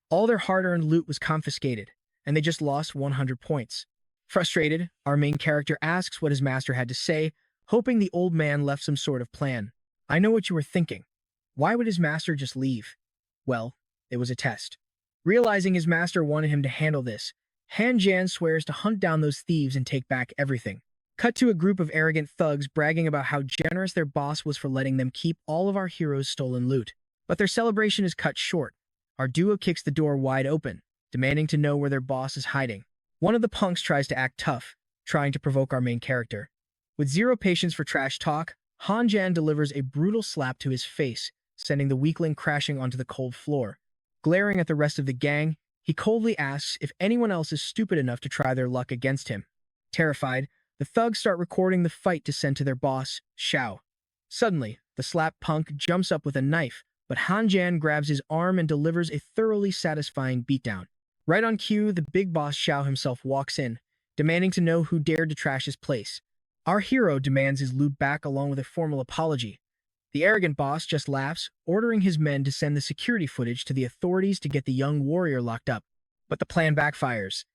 All their hard-earned loot was confiscated, and they just lost 100 points. Frustrated, our main character asks what his master had to say, hoping the old man left some sort of plan. I know what you were thinking. Why would his master just leave? Well, it was a test. Realizing his master wanted him to handle this, Hanjan swears to hunt down those thieves and take back everything. Cut to a group of arrogant thugs bragging about how generous their boss was for letting them keep all of our heroes' stolen loot. But their celebration is cut short. Our duo kicks the door wide open, demanding to know where their boss is hiding. One of the punks tries to act tough, trying to provoke our main character. With zero patience for trash talk, Hanjan delivers a brutal slap to his face, sending the weakling crashing onto the cold floor. Glaring at the rest of the gang, he coldly asks if anyone else is stupid enough to try their luck against him. Terrified, the thugs start recording the fight to send to their boss, Xiao. Suddenly, the slap punk jumps up with a knife, but Hanjan grabs his arm and delivers a thoroughly satisfying beatdown. Right on cue, the big boss Xiao himself walks in, demanding to know who dared to trash his place. Our hero demands his loot back along with a formal apology. The arrogant boss just laughs, ordering his men to send the security footage to the authorities to get the young warrior locked up. But the plan backfires.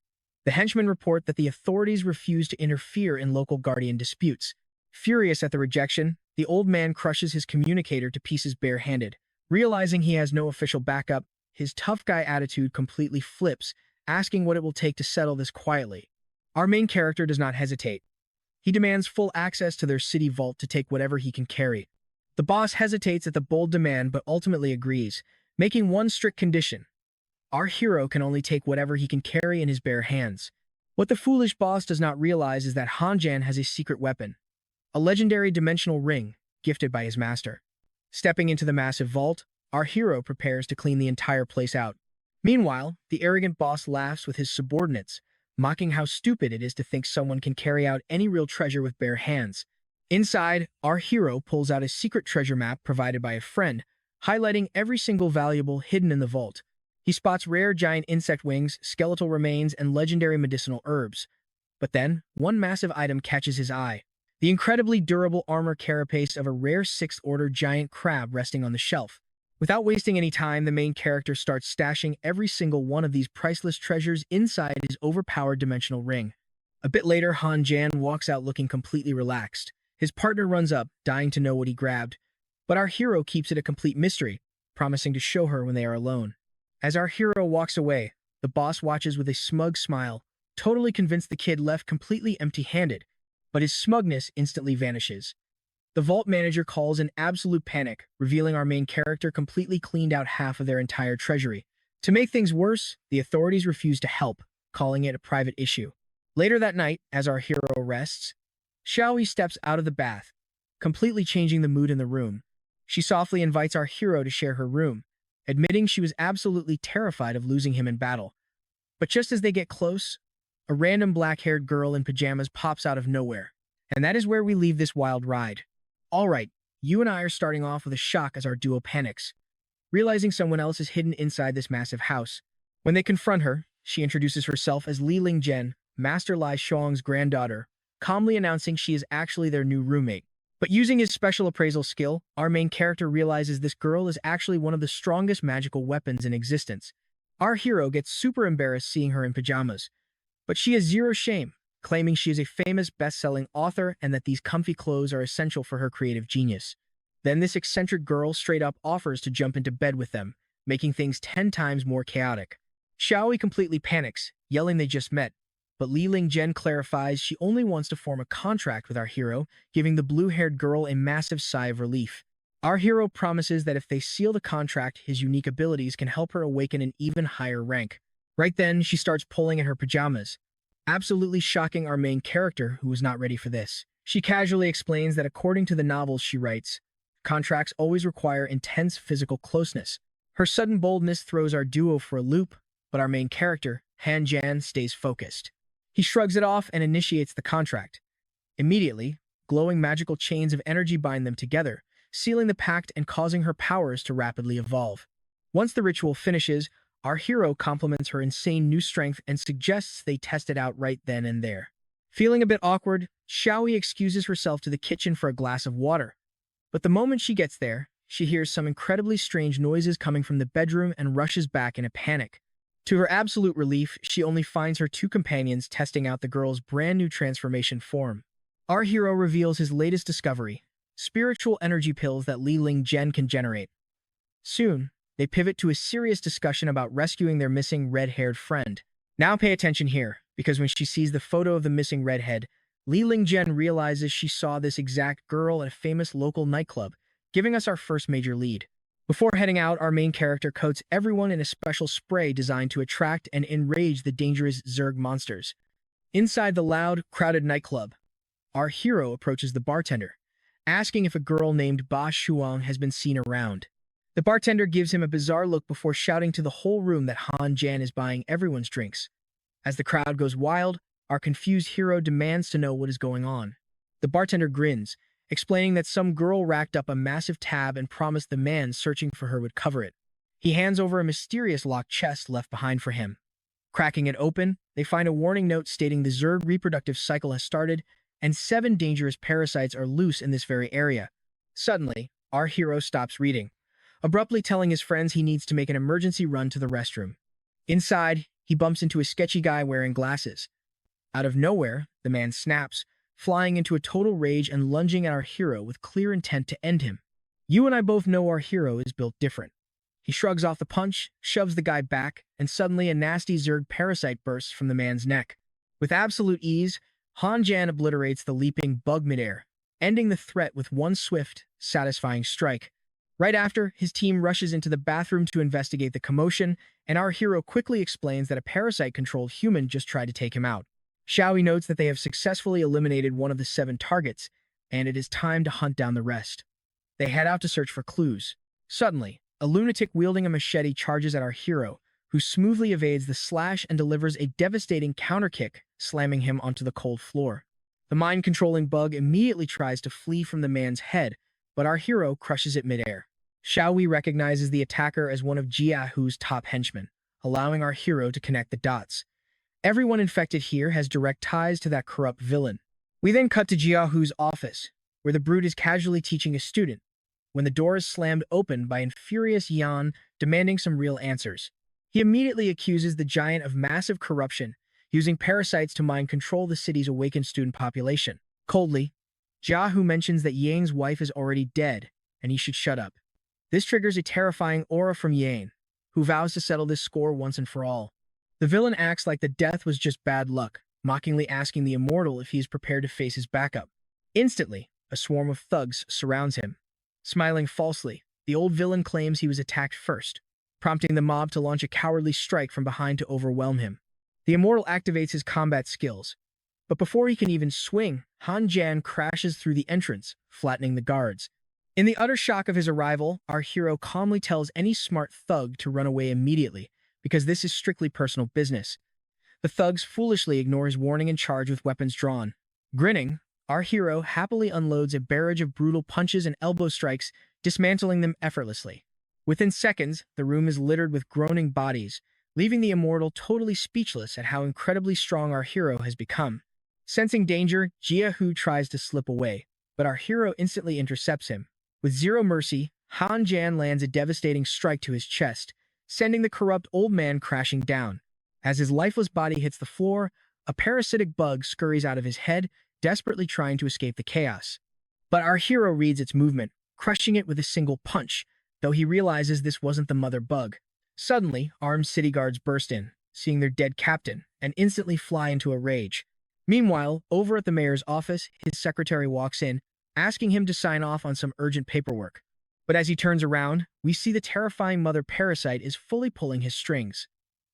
The henchmen report that the authorities refuse to interfere in local guardian disputes. Furious at the rejection, the old man crushes his communicator to pieces barehanded. Realizing he has no official backup, his tough guy attitude completely flips, asking what it will take to settle this quietly. Our main character does not hesitate. He demands full access to their city vault to take whatever he can carry. The boss hesitates at the bold demand but ultimately agrees, making one strict condition. Our hero can only take whatever he can carry in his bare hands. What the foolish boss does not realize is that Hanjan has a secret weapon, a legendary dimensional ring gifted by his master. Stepping into the massive vault, our hero prepares to clean the entire place out. Meanwhile, the arrogant boss laughs with his subordinates, mocking how stupid it is to think someone can carry out any real treasure with bare hands. Inside, our hero pulls out a secret treasure map provided by a friend, highlighting every single valuable hidden in the vault. He spots rare giant insect wings, skeletal remains, and legendary medicinal herbs. But then, one massive item catches his eye. The incredibly durable armor carapace of a rare 6th-order giant crab resting on the shelf. Without wasting any time, the main character starts stashing every single one of these priceless treasures inside his overpowered dimensional ring. A bit later, Han Jan walks out looking completely relaxed. His partner runs up, dying to know what he grabbed, but our hero keeps it a complete mystery, promising to show her when they are alone. As our hero walks away, the boss watches with a smug smile, totally convinced the kid left completely empty-handed, but his smugness instantly vanishes. The vault manager calls in absolute panic, revealing our main character completely cleaned out half of their entire treasury. To make things worse, the authorities refuse to help, calling it a private issue. Later that night, as our hero rests, Xiaoyi steps out of the bath, completely changing the mood in the room. She softly invites our hero to share her room, admitting she was absolutely terrified of losing him in battle. But just as they get close, a random black-haired girl in pajamas pops out of nowhere. And that is where we leave this wild ride. Alright, you and I are starting off with a shock as our duo panics, realizing someone else is hidden inside this massive house. When they confront her, she introduces herself as Li Lingzhen, Master Lai Shuang's granddaughter, calmly announcing she is actually their new roommate. But using his special appraisal skill, our main character realizes this girl is actually one of the strongest magical weapons in existence. Our hero gets super embarrassed seeing her in pajamas, but she has zero shame, claiming she is a famous best-selling author and that these comfy clothes are essential for her creative genius. Then this eccentric girl straight up offers to jump into bed with them, making things 10 times more chaotic. Xiaoyi completely panics, yelling they just met, but Li Lingzhen clarifies she only wants to form a contract with our hero, giving the blue-haired girl a massive sigh of relief. Our hero promises that if they seal the contract, his unique abilities can help her awaken an even higher rank. Right then, she starts pulling at her pajamas, absolutely shocking our main character, who was not ready for this. She casually explains that according to the novels she writes, contracts always require intense physical closeness. Her sudden boldness throws our duo for a loop, but our main character, Han Jan, stays focused. He shrugs it off and initiates the contract. Immediately, glowing magical chains of energy bind them together, sealing the pact and causing her powers to rapidly evolve. Once the ritual finishes, our hero compliments her insane new strength and suggests they test it out right then and there. Feeling a bit awkward, Xiaoyi excuses herself to the kitchen for a glass of water. But the moment she gets there, she hears some incredibly strange noises coming from the bedroom and rushes back in a panic. To her absolute relief, she only finds her two companions testing out the girl's brand new transformation form. Our hero reveals his latest discovery, spiritual energy pills that Li Lingzhen can generate. Soon, they pivot to a serious discussion about rescuing their missing red-haired friend. Now pay attention here, because when she sees the photo of the missing redhead, Li Lingzhen realizes she saw this exact girl at a famous local nightclub, giving us our first major lead. Before heading out, our main character coats everyone in a special spray designed to attract and enrage the dangerous Zerg monsters. Inside the loud, crowded nightclub, our hero approaches the bartender, asking if a girl named Ba Shuang has been seen around. The bartender gives him a bizarre look before shouting to the whole room that Han Jan is buying everyone's drinks. As the crowd goes wild, our confused hero demands to know what is going on. The bartender grins, explaining that some girl racked up a massive tab and promised the man searching for her would cover it. He hands over a mysterious locked chest left behind for him. Cracking it open, they find a warning note stating the Zerg reproductive cycle has started and 7 dangerous parasites are loose in this very area. Suddenly, our hero stops reading, abruptly telling his friends he needs to make an emergency run to the restroom. Inside, he bumps into a sketchy guy wearing glasses. Out of nowhere, the man snaps, flying into a total rage and lunging at our hero with clear intent to end him. You and I both know our hero is built different. He shrugs off the punch, shoves the guy back, and suddenly a nasty Zerg parasite bursts from the man's neck. With absolute ease, Han Jan obliterates the leaping bug midair, ending the threat with one swift, satisfying strike. Right after, his team rushes into the bathroom to investigate the commotion, and our hero quickly explains that a parasite-controlled human just tried to take him out. Xiaoyi notes that they have successfully eliminated one of the 7 targets, and it is time to hunt down the rest. They head out to search for clues. Suddenly, a lunatic wielding a machete charges at our hero, who smoothly evades the slash and delivers a devastating counterkick, slamming him onto the cold floor. The mind-controlling bug immediately tries to flee from the man's head, but our hero crushes it midair. Xiaoyi recognizes the attacker as one of Jiahu's top henchmen, allowing our hero to connect the dots. Everyone infected here has direct ties to that corrupt villain. We then cut to Jiahu's office, where the brute is casually teaching a student, when the door is slammed open by an furious Yan demanding some real answers. He immediately accuses the giant of massive corruption, using parasites to mind control the city's awakened student population. Coldly, Jiahu mentions that Yang's wife is already dead, and he should shut up. This triggers a terrifying aura from Yang, who vows to settle this score once and for all. The villain acts like the death was just bad luck, mockingly asking the immortal if he is prepared to face his backup. Instantly, a swarm of thugs surrounds him. Smiling falsely, the old villain claims he was attacked first, prompting the mob to launch a cowardly strike from behind to overwhelm him. The immortal activates his combat skills, but before he can even swing, Han Jan crashes through the entrance, flattening the guards. In the utter shock of his arrival, our hero calmly tells any smart thug to run away immediately, because this is strictly personal business. The thugs foolishly ignore his warning and charge with weapons drawn. Grinning, our hero happily unloads a barrage of brutal punches and elbow strikes, dismantling them effortlessly. Within seconds, the room is littered with groaning bodies, leaving the immortal totally speechless at how incredibly strong our hero has become. Sensing danger, Jiahu tries to slip away, but our hero instantly intercepts him. With zero mercy, Han Jan lands a devastating strike to his chest, sending the corrupt old man crashing down. As his lifeless body hits the floor, a parasitic bug scurries out of his head, desperately trying to escape the chaos. But our hero reads its movement, crushing it with a single punch, though he realizes this wasn't the mother bug. Suddenly, armed city guards burst in, seeing their dead captain, and instantly fly into a rage. Meanwhile, over at the mayor's office, his secretary walks in, asking him to sign off on some urgent paperwork. But as he turns around, we see the terrifying mother parasite is fully pulling his strings.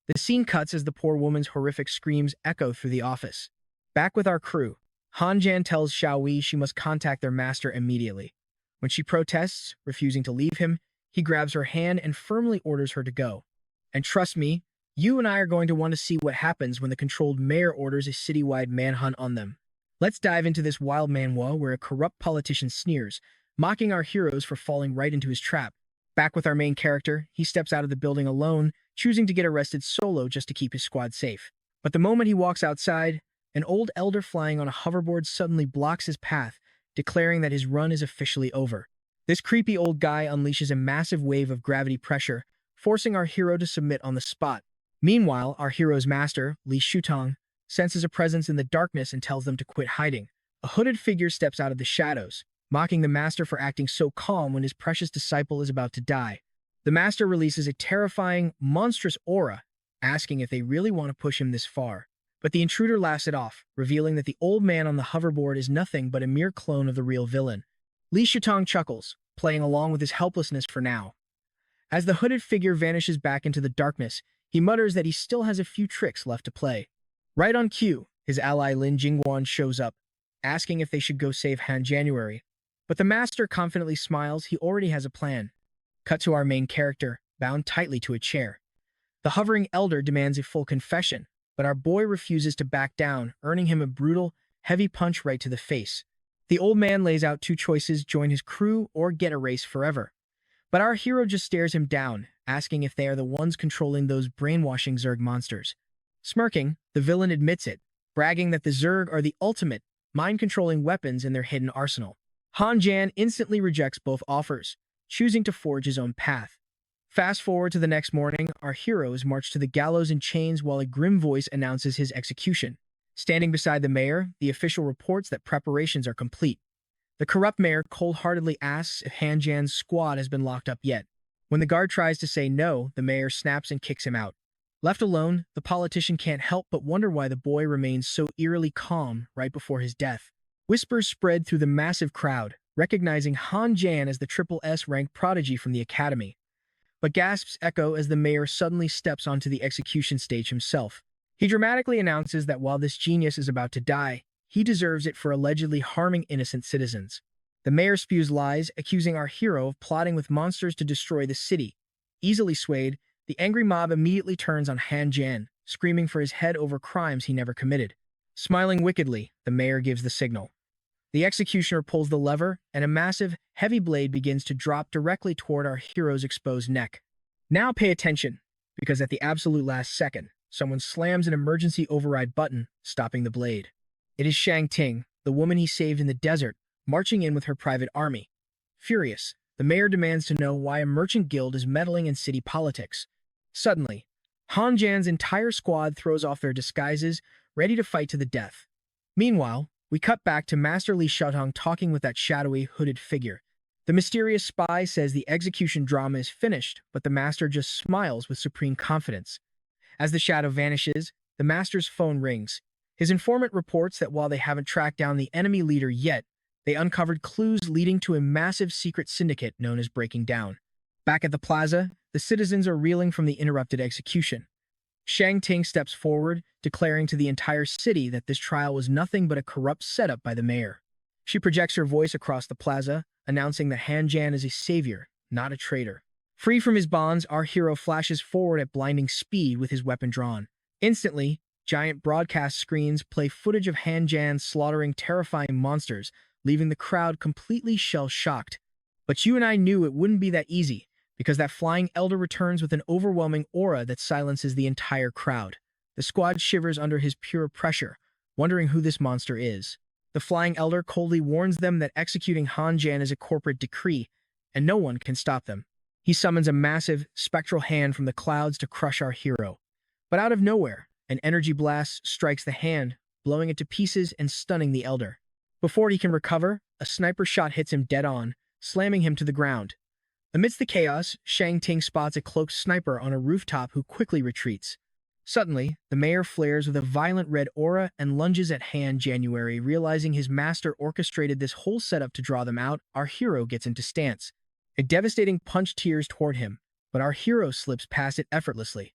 The scene cuts as the poor woman's horrific screams echo through the office. Back with our crew, Han Jan tells Xiaoyi she must contact their master immediately. When she protests, refusing to leave him, he grabs her hand and firmly orders her to go. And trust me, you and I are going to want to see what happens when the controlled mayor orders a citywide manhunt on them. Let's dive into this wild manhwa where a corrupt politician sneers, mocking our heroes for falling right into his trap. Back with our main character, he steps out of the building alone, choosing to get arrested solo just to keep his squad safe. But the moment he walks outside, an old elder flying on a hoverboard suddenly blocks his path, declaring that his run is officially over. This creepy old guy unleashes a massive wave of gravity pressure, forcing our hero to submit on the spot. Meanwhile, our hero's master, Li Shutong, senses a presence in the darkness and tells them to quit hiding. A hooded figure steps out of the shadows, mocking the master for acting so calm when his precious disciple is about to die. The master releases a terrifying, monstrous aura, asking if they really want to push him this far. But the intruder laughs it off, revealing that the old man on the hoverboard is nothing but a mere clone of the real villain. Li Shutong chuckles, playing along with his helplessness for now. As the hooded figure vanishes back into the darkness, he mutters that he still has a few tricks left to play. Right on cue, his ally Lin Jingguan shows up, asking if they should go save Han January. But the master confidently smiles, he already has a plan. Cut to our main character, bound tightly to a chair. The hovering elder demands a full confession, but our boy refuses to back down, earning him a brutal, heavy punch right to the face. The old man lays out two choices: join his crew or get erased forever. But our hero just stares him down, asking if they are the ones controlling those brainwashing Zerg monsters. Smirking, the villain admits it, bragging that the Zerg are the ultimate, mind-controlling weapons in their hidden arsenal. Han Jan instantly rejects both offers, choosing to forge his own path. Fast forward to the next morning, our hero is marched to the gallows in chains while a grim voice announces his execution. Standing beside the mayor, the official reports that preparations are complete. The corrupt mayor cold-heartedly asks if Han Jan's squad has been locked up yet. When the guard tries to say no, the mayor snaps and kicks him out. Left alone, the politician can't help but wonder why the boy remains so eerily calm right before his death. Whispers spread through the massive crowd, recognizing Han Jan as the Triple S rank prodigy from the academy. But gasps echo as the mayor suddenly steps onto the execution stage himself. He dramatically announces that while this genius is about to die, he deserves it for allegedly harming innocent citizens. The mayor spews lies, accusing our hero of plotting with monsters to destroy the city. Easily swayed, the angry mob immediately turns on Han Jan, screaming for his head over crimes he never committed. Smiling wickedly, the mayor gives the signal. The executioner pulls the lever, and a massive, heavy blade begins to drop directly toward our hero's exposed neck. Now pay attention, because at the absolute last second, someone slams an emergency override button, stopping the blade. It is Shang Ting, the woman he saved in the desert, marching in with her private army. Furious, the mayor demands to know why a merchant guild is meddling in city politics. Suddenly, Han Jan's entire squad throws off their disguises, ready to fight to the death. Meanwhile, we cut back to Master Li Shutong talking with that shadowy, hooded figure. The mysterious spy says the execution drama is finished, but the master just smiles with supreme confidence. As the shadow vanishes, the master's phone rings. His informant reports that while they haven't tracked down the enemy leader yet, they uncovered clues leading to a massive secret syndicate known as Breaking Down. Back at the plaza, the citizens are reeling from the interrupted execution. Shang Ting steps forward, declaring to the entire city that this trial was nothing but a corrupt setup by the mayor. She projects her voice across the plaza, announcing that Han Jan is a savior, not a traitor. Free from his bonds, our hero flashes forward at blinding speed with his weapon drawn. Instantly, giant broadcast screens play footage of Han Jan slaughtering terrifying monsters, leaving the crowd completely shell-shocked. But you and I knew it wouldn't be that easy, because that flying elder returns with an overwhelming aura that silences the entire crowd. The squad shivers under his pure pressure, wondering who this monster is. The flying elder coldly warns them that executing Han Jan is a corporate decree, and no one can stop them. He summons a massive, spectral hand from the clouds to crush our hero. But out of nowhere, an energy blast strikes the hand, blowing it to pieces and stunning the elder. Before he can recover, a sniper shot hits him dead on, slamming him to the ground. Amidst the chaos, Shang Ting spots a cloaked sniper on a rooftop who quickly retreats. Suddenly, the mayor flares with a violent red aura and lunges at Han January. Realizing his master orchestrated this whole setup to draw them out, our hero gets into stance. A devastating punch tears toward him, but our hero slips past it effortlessly.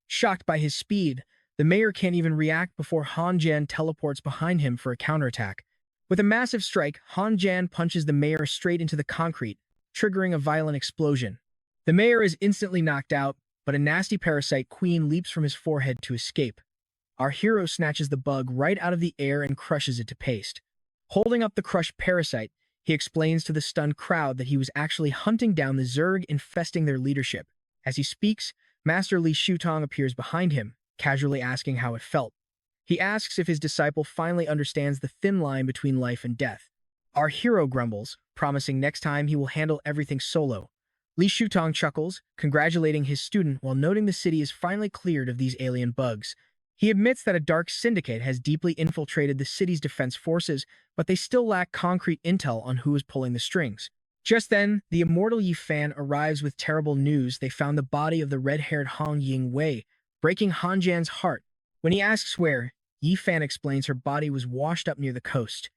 Shocked by his speed, the mayor can't even react before Han Jan teleports behind him for a counterattack. With a massive strike, Han Jan punches the mayor straight into the concrete, triggering a violent explosion. The mayor is instantly knocked out, but a nasty parasite queen leaps from his forehead to escape. Our hero snatches the bug right out of the air and crushes it to paste. Holding up the crushed parasite, he explains to the stunned crowd that he was actually hunting down the Zerg infesting their leadership. As he speaks, Master Li Shutong appears behind him, casually asking how it felt. He asks if his disciple finally understands the thin line between life and death. Our hero grumbles, promising next time he will handle everything solo. Li Shutong chuckles, congratulating his student while noting the city is finally cleared of these alien bugs. He admits that a dark syndicate has deeply infiltrated the city's defense forces, but they still lack concrete intel on who is pulling the strings. Just then, the immortal Yi Fan arrives with terrible news. They found the body of the red-haired Hong Ying Wei, breaking Han Jan's heart. When he asks where, Yi Fan explains her body was washed up near the coast.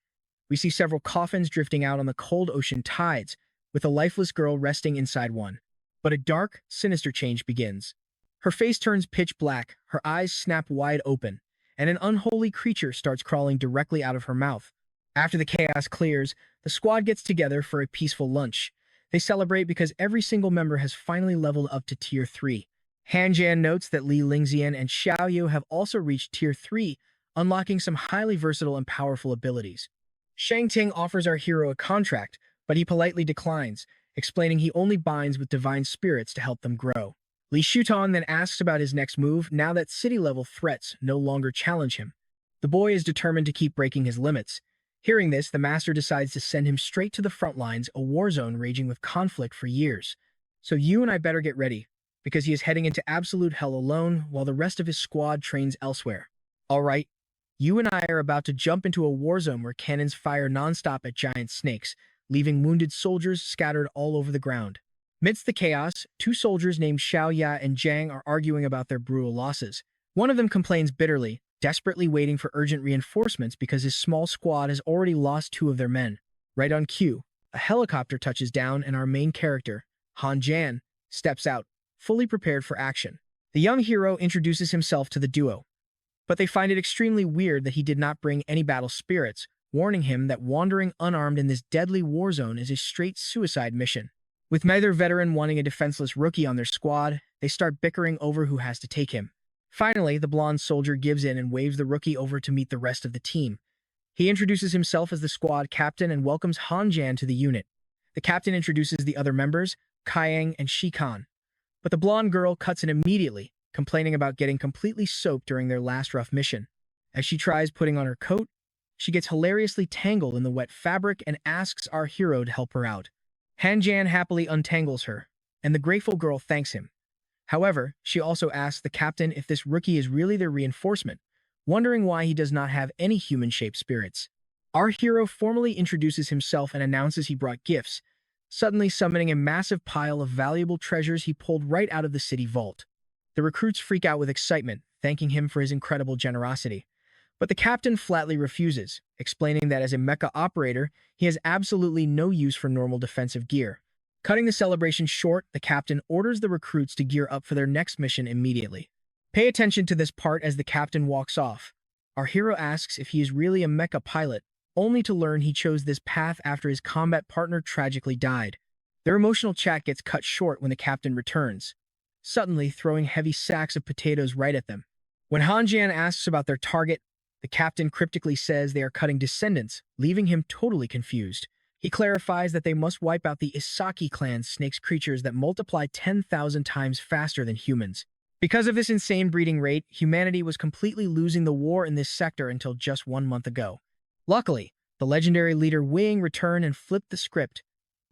We see several coffins drifting out on the cold ocean tides, with a lifeless girl resting inside one. But a dark, sinister change begins. Her face turns pitch black, her eyes snap wide open, and an unholy creature starts crawling directly out of her mouth. After the chaos clears, the squad gets together for a peaceful lunch. They celebrate because every single member has finally leveled up to Tier 3. Han Jan notes that Li Lingxian and Xiao Yu have also reached Tier 3, unlocking some highly versatile and powerful abilities. Shang Ting offers our hero a contract, but he politely declines, explaining he only binds with divine spirits to help them grow. Li Shutong then asks about his next move now that city-level threats no longer challenge him. The boy is determined to keep breaking his limits. Hearing this, the master decides to send him straight to the front lines, a war zone raging with conflict for years. So you and I better get ready, because he is heading into absolute hell alone while the rest of his squad trains elsewhere. Alright, you and I are about to jump into a war zone where cannons fire non-stop at giant snakes, leaving wounded soldiers scattered all over the ground. Amidst the chaos, two soldiers named Xiao Ya and Zhang are arguing about their brutal losses. One of them complains bitterly, desperately waiting for urgent reinforcements because his small squad has already lost two of their men. Right on cue, a helicopter touches down and our main character, Han Jan, steps out, fully prepared for action. The young hero introduces himself to the duo, but they find it extremely weird that he did not bring any battle spirits, warning him that wandering unarmed in this deadly war zone is a straight suicide mission. With neither veteran wanting a defenseless rookie on their squad, they start bickering over who has to take him. Finally, the blonde soldier gives in and waves the rookie over to meet the rest of the team. He introduces himself as the squad captain and welcomes Han Jan to the unit. The captain introduces the other members, Kaiyang and Shikan. But the blonde girl cuts in immediately, complaining about getting completely soaked during their last rough mission. As she tries putting on her coat, she gets hilariously tangled in the wet fabric and asks our hero to help her out. Han Jan happily untangles her, and the grateful girl thanks him. However, she also asks the captain if this rookie is really their reinforcement, wondering why he does not have any human-shaped spirits. Our hero formally introduces himself and announces he brought gifts, suddenly summoning a massive pile of valuable treasures he pulled right out of the city vault. The recruits freak out with excitement, thanking him for his incredible generosity. But the captain flatly refuses, explaining that as a mecha operator, he has absolutely no use for normal defensive gear. Cutting the celebration short, the captain orders the recruits to gear up for their next mission immediately. Pay attention to this part as the captain walks off. Our hero asks if he is really a mecha pilot, only to learn he chose this path after his combat partner tragically died. Their emotional chat gets cut short when the captain returns, suddenly throwing heavy sacks of potatoes right at them. When Han Jan asks about their target, the captain cryptically says they are cutting descendants, leaving him totally confused. He clarifies that they must wipe out the Isaki clan's snakes creatures that multiply 10,000 times faster than humans. Because of this insane breeding rate, humanity was completely losing the war in this sector until just 1 month ago. Luckily, the legendary leader Wing returned and flipped the script.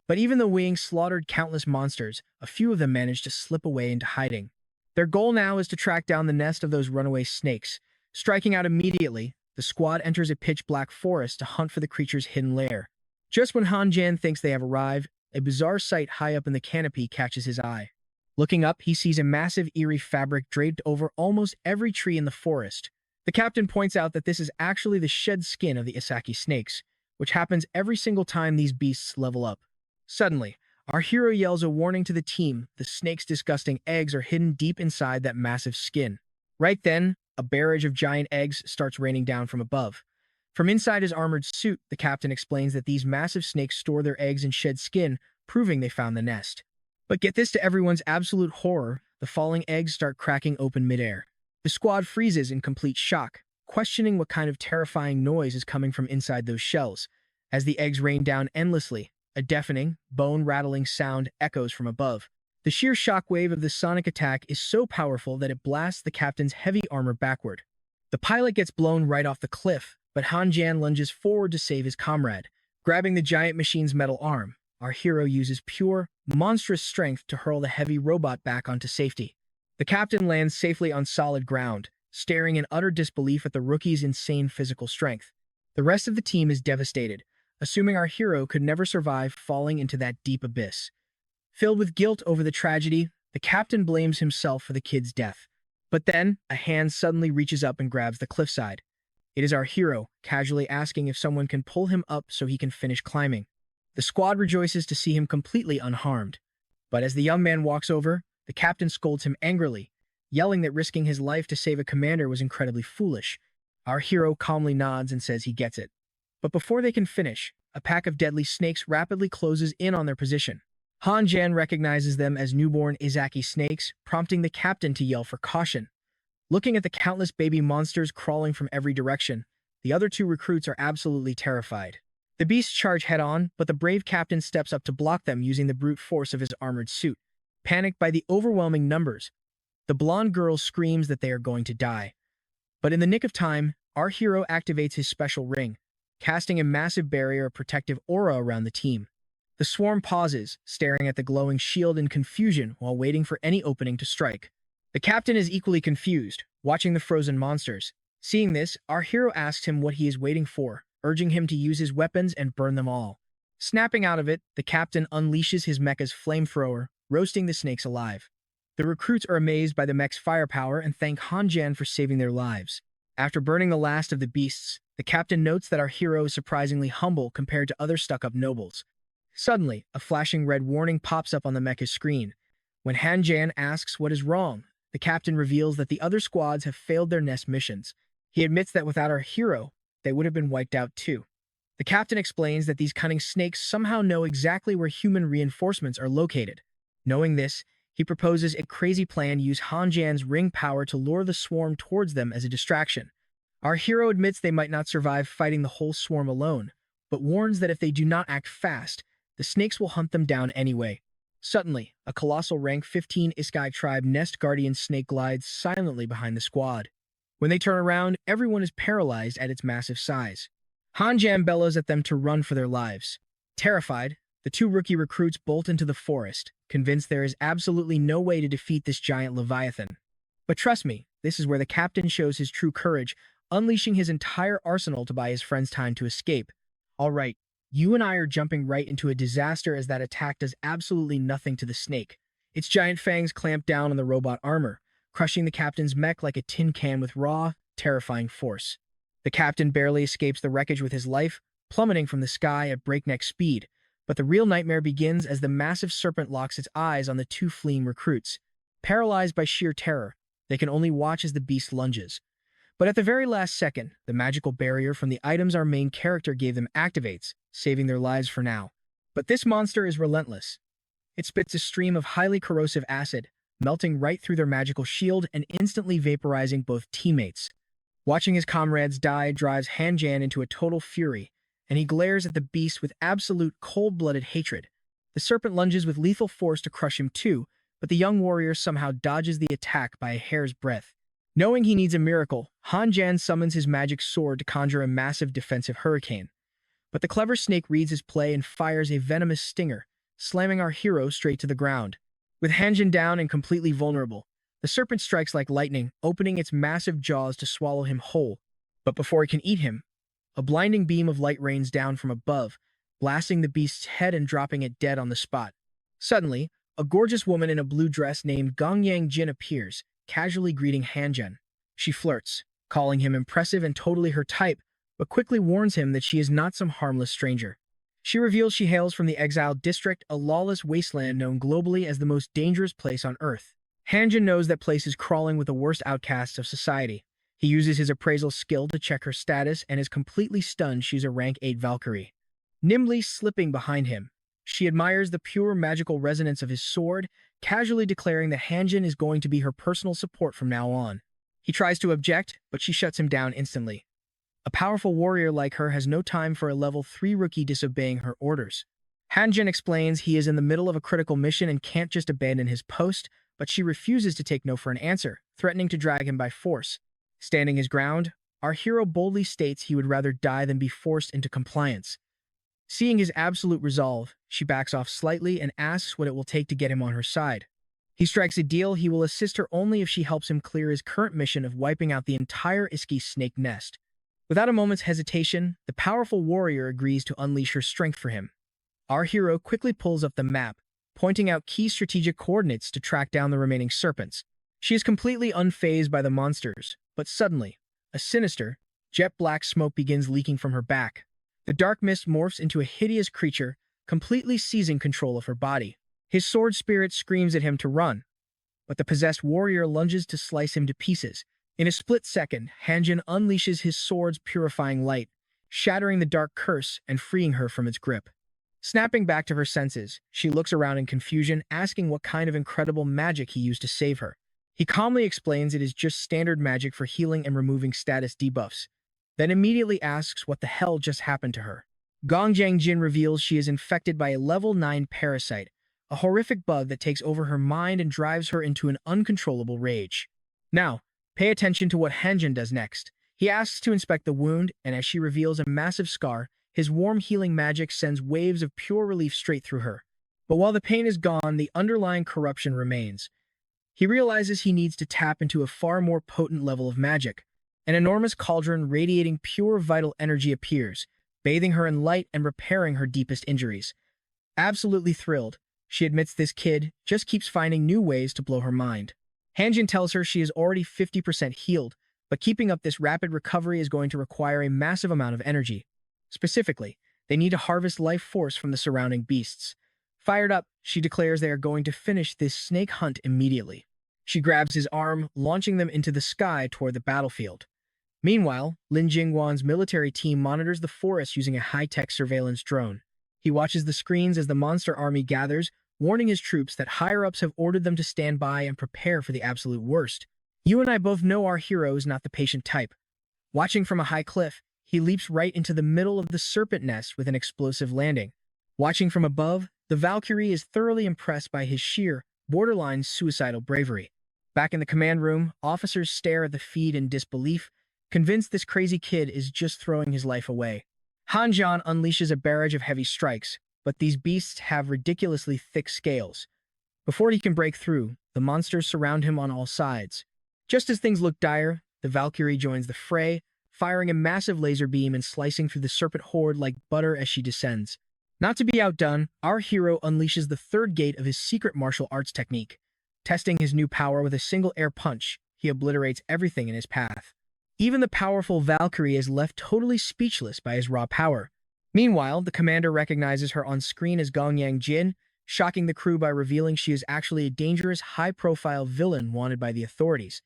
But even though Wing slaughtered countless monsters, a few of them managed to slip away into hiding. Their goal now is to track down the nest of those runaway snakes. Striking out immediately, the squad enters a pitch-black forest to hunt for the creature's hidden lair. Just when Han Jan thinks they have arrived, a bizarre sight high up in the canopy catches his eye. Looking up, he sees a massive eerie fabric draped over almost every tree in the forest. The captain points out that this is actually the shed skin of the Isaki snakes, which happens every single time these beasts level up. Suddenly, our hero yells a warning to the team. The snake's disgusting eggs are hidden deep inside that massive skin. Right then, a barrage of giant eggs starts raining down from above. From inside his armored suit, the captain explains that these massive snakes store their eggs in shed skin, proving they found the nest. But get this to everyone's absolute horror, the falling eggs start cracking open midair. The squad freezes in complete shock, questioning what kind of terrifying noise is coming from inside those shells. As the eggs rain down endlessly, a deafening, bone-rattling sound echoes from above. The sheer shockwave of the sonic attack is so powerful that it blasts the captain's heavy armor backward. The pilot gets blown right off the cliff, but Han Jan lunges forward to save his comrade. Grabbing the giant machine's metal arm, our hero uses pure, monstrous strength to hurl the heavy robot back onto safety. The captain lands safely on solid ground, staring in utter disbelief at the rookie's insane physical strength. The rest of the team is devastated, assuming our hero could never survive falling into that deep abyss. Filled with guilt over the tragedy, the captain blames himself for the kid's death. But then, a hand suddenly reaches up and grabs the cliffside. It is our hero, casually asking if someone can pull him up so he can finish climbing. The squad rejoices to see him completely unharmed. But as the young man walks over, the captain scolds him angrily, yelling that risking his life to save a commander was incredibly foolish. Our hero calmly nods and says he gets it. But before they can finish, a pack of deadly snakes rapidly closes in on their position. Han Jan recognizes them as newborn Isaki snakes, prompting the captain to yell for caution. Looking at the countless baby monsters crawling from every direction, the other two recruits are absolutely terrified. The beasts charge head-on, but the brave captain steps up to block them using the brute force of his armored suit. Panicked by the overwhelming numbers, the blonde girl screams that they are going to die. But in the nick of time, our hero activates his special ring, casting a massive barrier of protective aura around the team. The swarm pauses, staring at the glowing shield in confusion while waiting for any opening to strike. The captain is equally confused, watching the frozen monsters. Seeing this, our hero asks him what he is waiting for, urging him to use his weapons and burn them all. Snapping out of it, the captain unleashes his mecha's flamethrower, roasting the snakes alive. The recruits are amazed by the mech's firepower and thank Han Jan for saving their lives. After burning the last of the beasts, the captain notes that our hero is surprisingly humble compared to other stuck-up nobles. Suddenly, a flashing red warning pops up on the mecha's screen. When Han-Jan asks what is wrong, the captain reveals that the other squads have failed their nest missions. He admits that without our hero, they would have been wiped out too. The captain explains that these cunning snakes somehow know exactly where human reinforcements are located. Knowing this, he proposes a crazy plan to use Han-Jan's ring power to lure the swarm towards them as a distraction. Our hero admits they might not survive fighting the whole swarm alone, but warns that if they do not act fast, the snakes will hunt them down anyway. Suddenly, a colossal rank 15 Iskai tribe nest guardian snake glides silently behind the squad. When they turn around, everyone is paralyzed at its massive size. Han-Jan bellows at them to run for their lives. Terrified, the two rookie recruits bolt into the forest, convinced there is absolutely no way to defeat this giant leviathan. But trust me, this is where the captain shows his true courage, unleashing his entire arsenal to buy his friends time to escape. Alright, you and I are jumping right into a disaster as that attack does absolutely nothing to the snake. Its giant fangs clamp down on the robot armor, crushing the captain's mech like a tin can with raw, terrifying force. The captain barely escapes the wreckage with his life, plummeting from the sky at breakneck speed, but the real nightmare begins as the massive serpent locks its eyes on the two fleeing recruits. Paralyzed by sheer terror, they can only watch as the beast lunges. But at the very last second, the magical barrier from the items our main character gave them activates, saving their lives for now. But this monster is relentless. It spits a stream of highly corrosive acid, melting right through their magical shield and instantly vaporizing both teammates. Watching his comrades die drives Han-Jan into a total fury, and he glares at the beast with absolute cold-blooded hatred. The serpent lunges with lethal force to crush him too, but the young warrior somehow dodges the attack by a hair's breadth. Knowing he needs a miracle, Han-Jan summons his magic sword to conjure a massive defensive hurricane. But the clever snake reads his play and fires a venomous stinger, slamming our hero straight to the ground. With Han-Jan down and completely vulnerable, the serpent strikes like lightning, opening its massive jaws to swallow him whole. But before it can eat him, a blinding beam of light rains down from above, blasting the beast's head and dropping it dead on the spot. Suddenly, a gorgeous woman in a blue dress named Gongyang Jin appears, casually greeting Han-Jan. She flirts, calling him impressive and totally her type, but quickly warns him that she is not some harmless stranger. She reveals she hails from the Exiled District, a lawless wasteland known globally as the most dangerous place on Earth. Han-Jan knows that place is crawling with the worst outcasts of society. He uses his appraisal skill to check her status and is completely stunned she's a rank 8 Valkyrie. Nimbly slipping behind him, she admires the pure magical resonance of his sword, casually declaring that Han-Jan is going to be her personal support from now on. He tries to object, but she shuts him down instantly. A powerful warrior like her has no time for a level 3 rookie disobeying her orders. Han-Jan explains he is in the middle of a critical mission and can't just abandon his post, but she refuses to take no for an answer, threatening to drag him by force. Standing his ground, our hero boldly states he would rather die than be forced into compliance. Seeing his absolute resolve, she backs off slightly and asks what it will take to get him on her side. He strikes a deal he will assist her only if she helps him clear his current mission of wiping out the entire Iski snake nest. Without a moment's hesitation, the powerful warrior agrees to unleash her strength for him. Our hero quickly pulls up the map, pointing out key strategic coordinates to track down the remaining serpents. She is completely unfazed by the monsters, but suddenly, a sinister, jet-black smoke begins leaking from her back. The dark mist morphs into a hideous creature, completely seizing control of her body. His sword spirit screams at him to run, but the possessed warrior lunges to slice him to pieces. In a split second, Han-Jan unleashes his sword's purifying light, shattering the dark curse and freeing her from its grip. Snapping back to her senses, she looks around in confusion, asking what kind of incredible magic he used to save her. He calmly explains it is just standard magic for healing and removing status debuffs, then immediately asks what the hell just happened to her. Gongyang Jin reveals she is infected by a level 9 parasite, a horrific bug that takes over her mind and drives her into an uncontrollable rage. Now, pay attention to what Han-Jan does next. He asks to inspect the wound, and as she reveals a massive scar, his warm healing magic sends waves of pure relief straight through her. But while the pain is gone, the underlying corruption remains. He realizes he needs to tap into a far more potent level of magic. An enormous cauldron radiating pure vital energy appears, bathing her in light and repairing her deepest injuries. Absolutely thrilled, she admits this kid just keeps finding new ways to blow her mind. Han-Jan tells her she is already 50% healed, But keeping up this rapid recovery is going to require a massive amount of energy. Specifically, they need to harvest life force from the surrounding beasts. Fired up, she declares they are going to finish this snake hunt immediately. She grabs his arm, launching them into the sky toward the battlefield. Meanwhile, Lin Jingwan's military team monitors the forest using a high-tech surveillance drone. He watches the screens as the monster army gathers, warning his troops that higher-ups have ordered them to stand by and prepare for the absolute worst. You and I both know our hero is not the patient type. Watching from a high cliff, he leaps right into the middle of the serpent nest with an explosive landing. Watching from above, the Valkyrie is thoroughly impressed by his sheer, borderline suicidal bravery. Back in the command room, officers stare at the feed in disbelief, convinced this crazy kid is just throwing his life away. Hanjan unleashes a barrage of heavy strikes, but these beasts have ridiculously thick scales. Before he can break through, the monsters surround him on all sides. Just as things look dire, the Valkyrie joins the fray, firing a massive laser beam and slicing through the serpent horde like butter as she descends. Not to be outdone, our hero unleashes the third gate of his secret martial arts technique. Testing his new power with a single air punch, he obliterates everything in his path. Even the powerful Valkyrie is left totally speechless by his raw power. Meanwhile, the commander recognizes her on screen as Gongyang Jin, shocking the crew by revealing she is actually a dangerous, high-profile villain wanted by the authorities.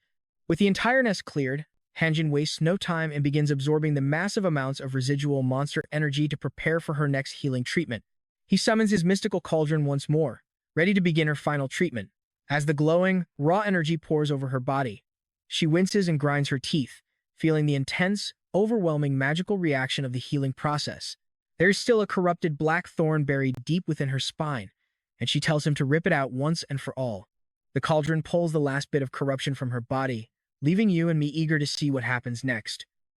With the entire nest cleared, Hanjin wastes no time and begins absorbing the massive amounts of residual monster energy to prepare for her next healing treatment. He summons his mystical cauldron once more, ready to begin her final treatment. As the glowing, raw energy pours over her body, she winces and grinds her teeth, feeling the intense, overwhelming magical reaction of the healing process. There is still a corrupted black thorn buried deep within her spine, and she tells him to rip it out once and for all. The cauldron pulls the last bit of corruption from her body, leaving you and me eager to see what happens next.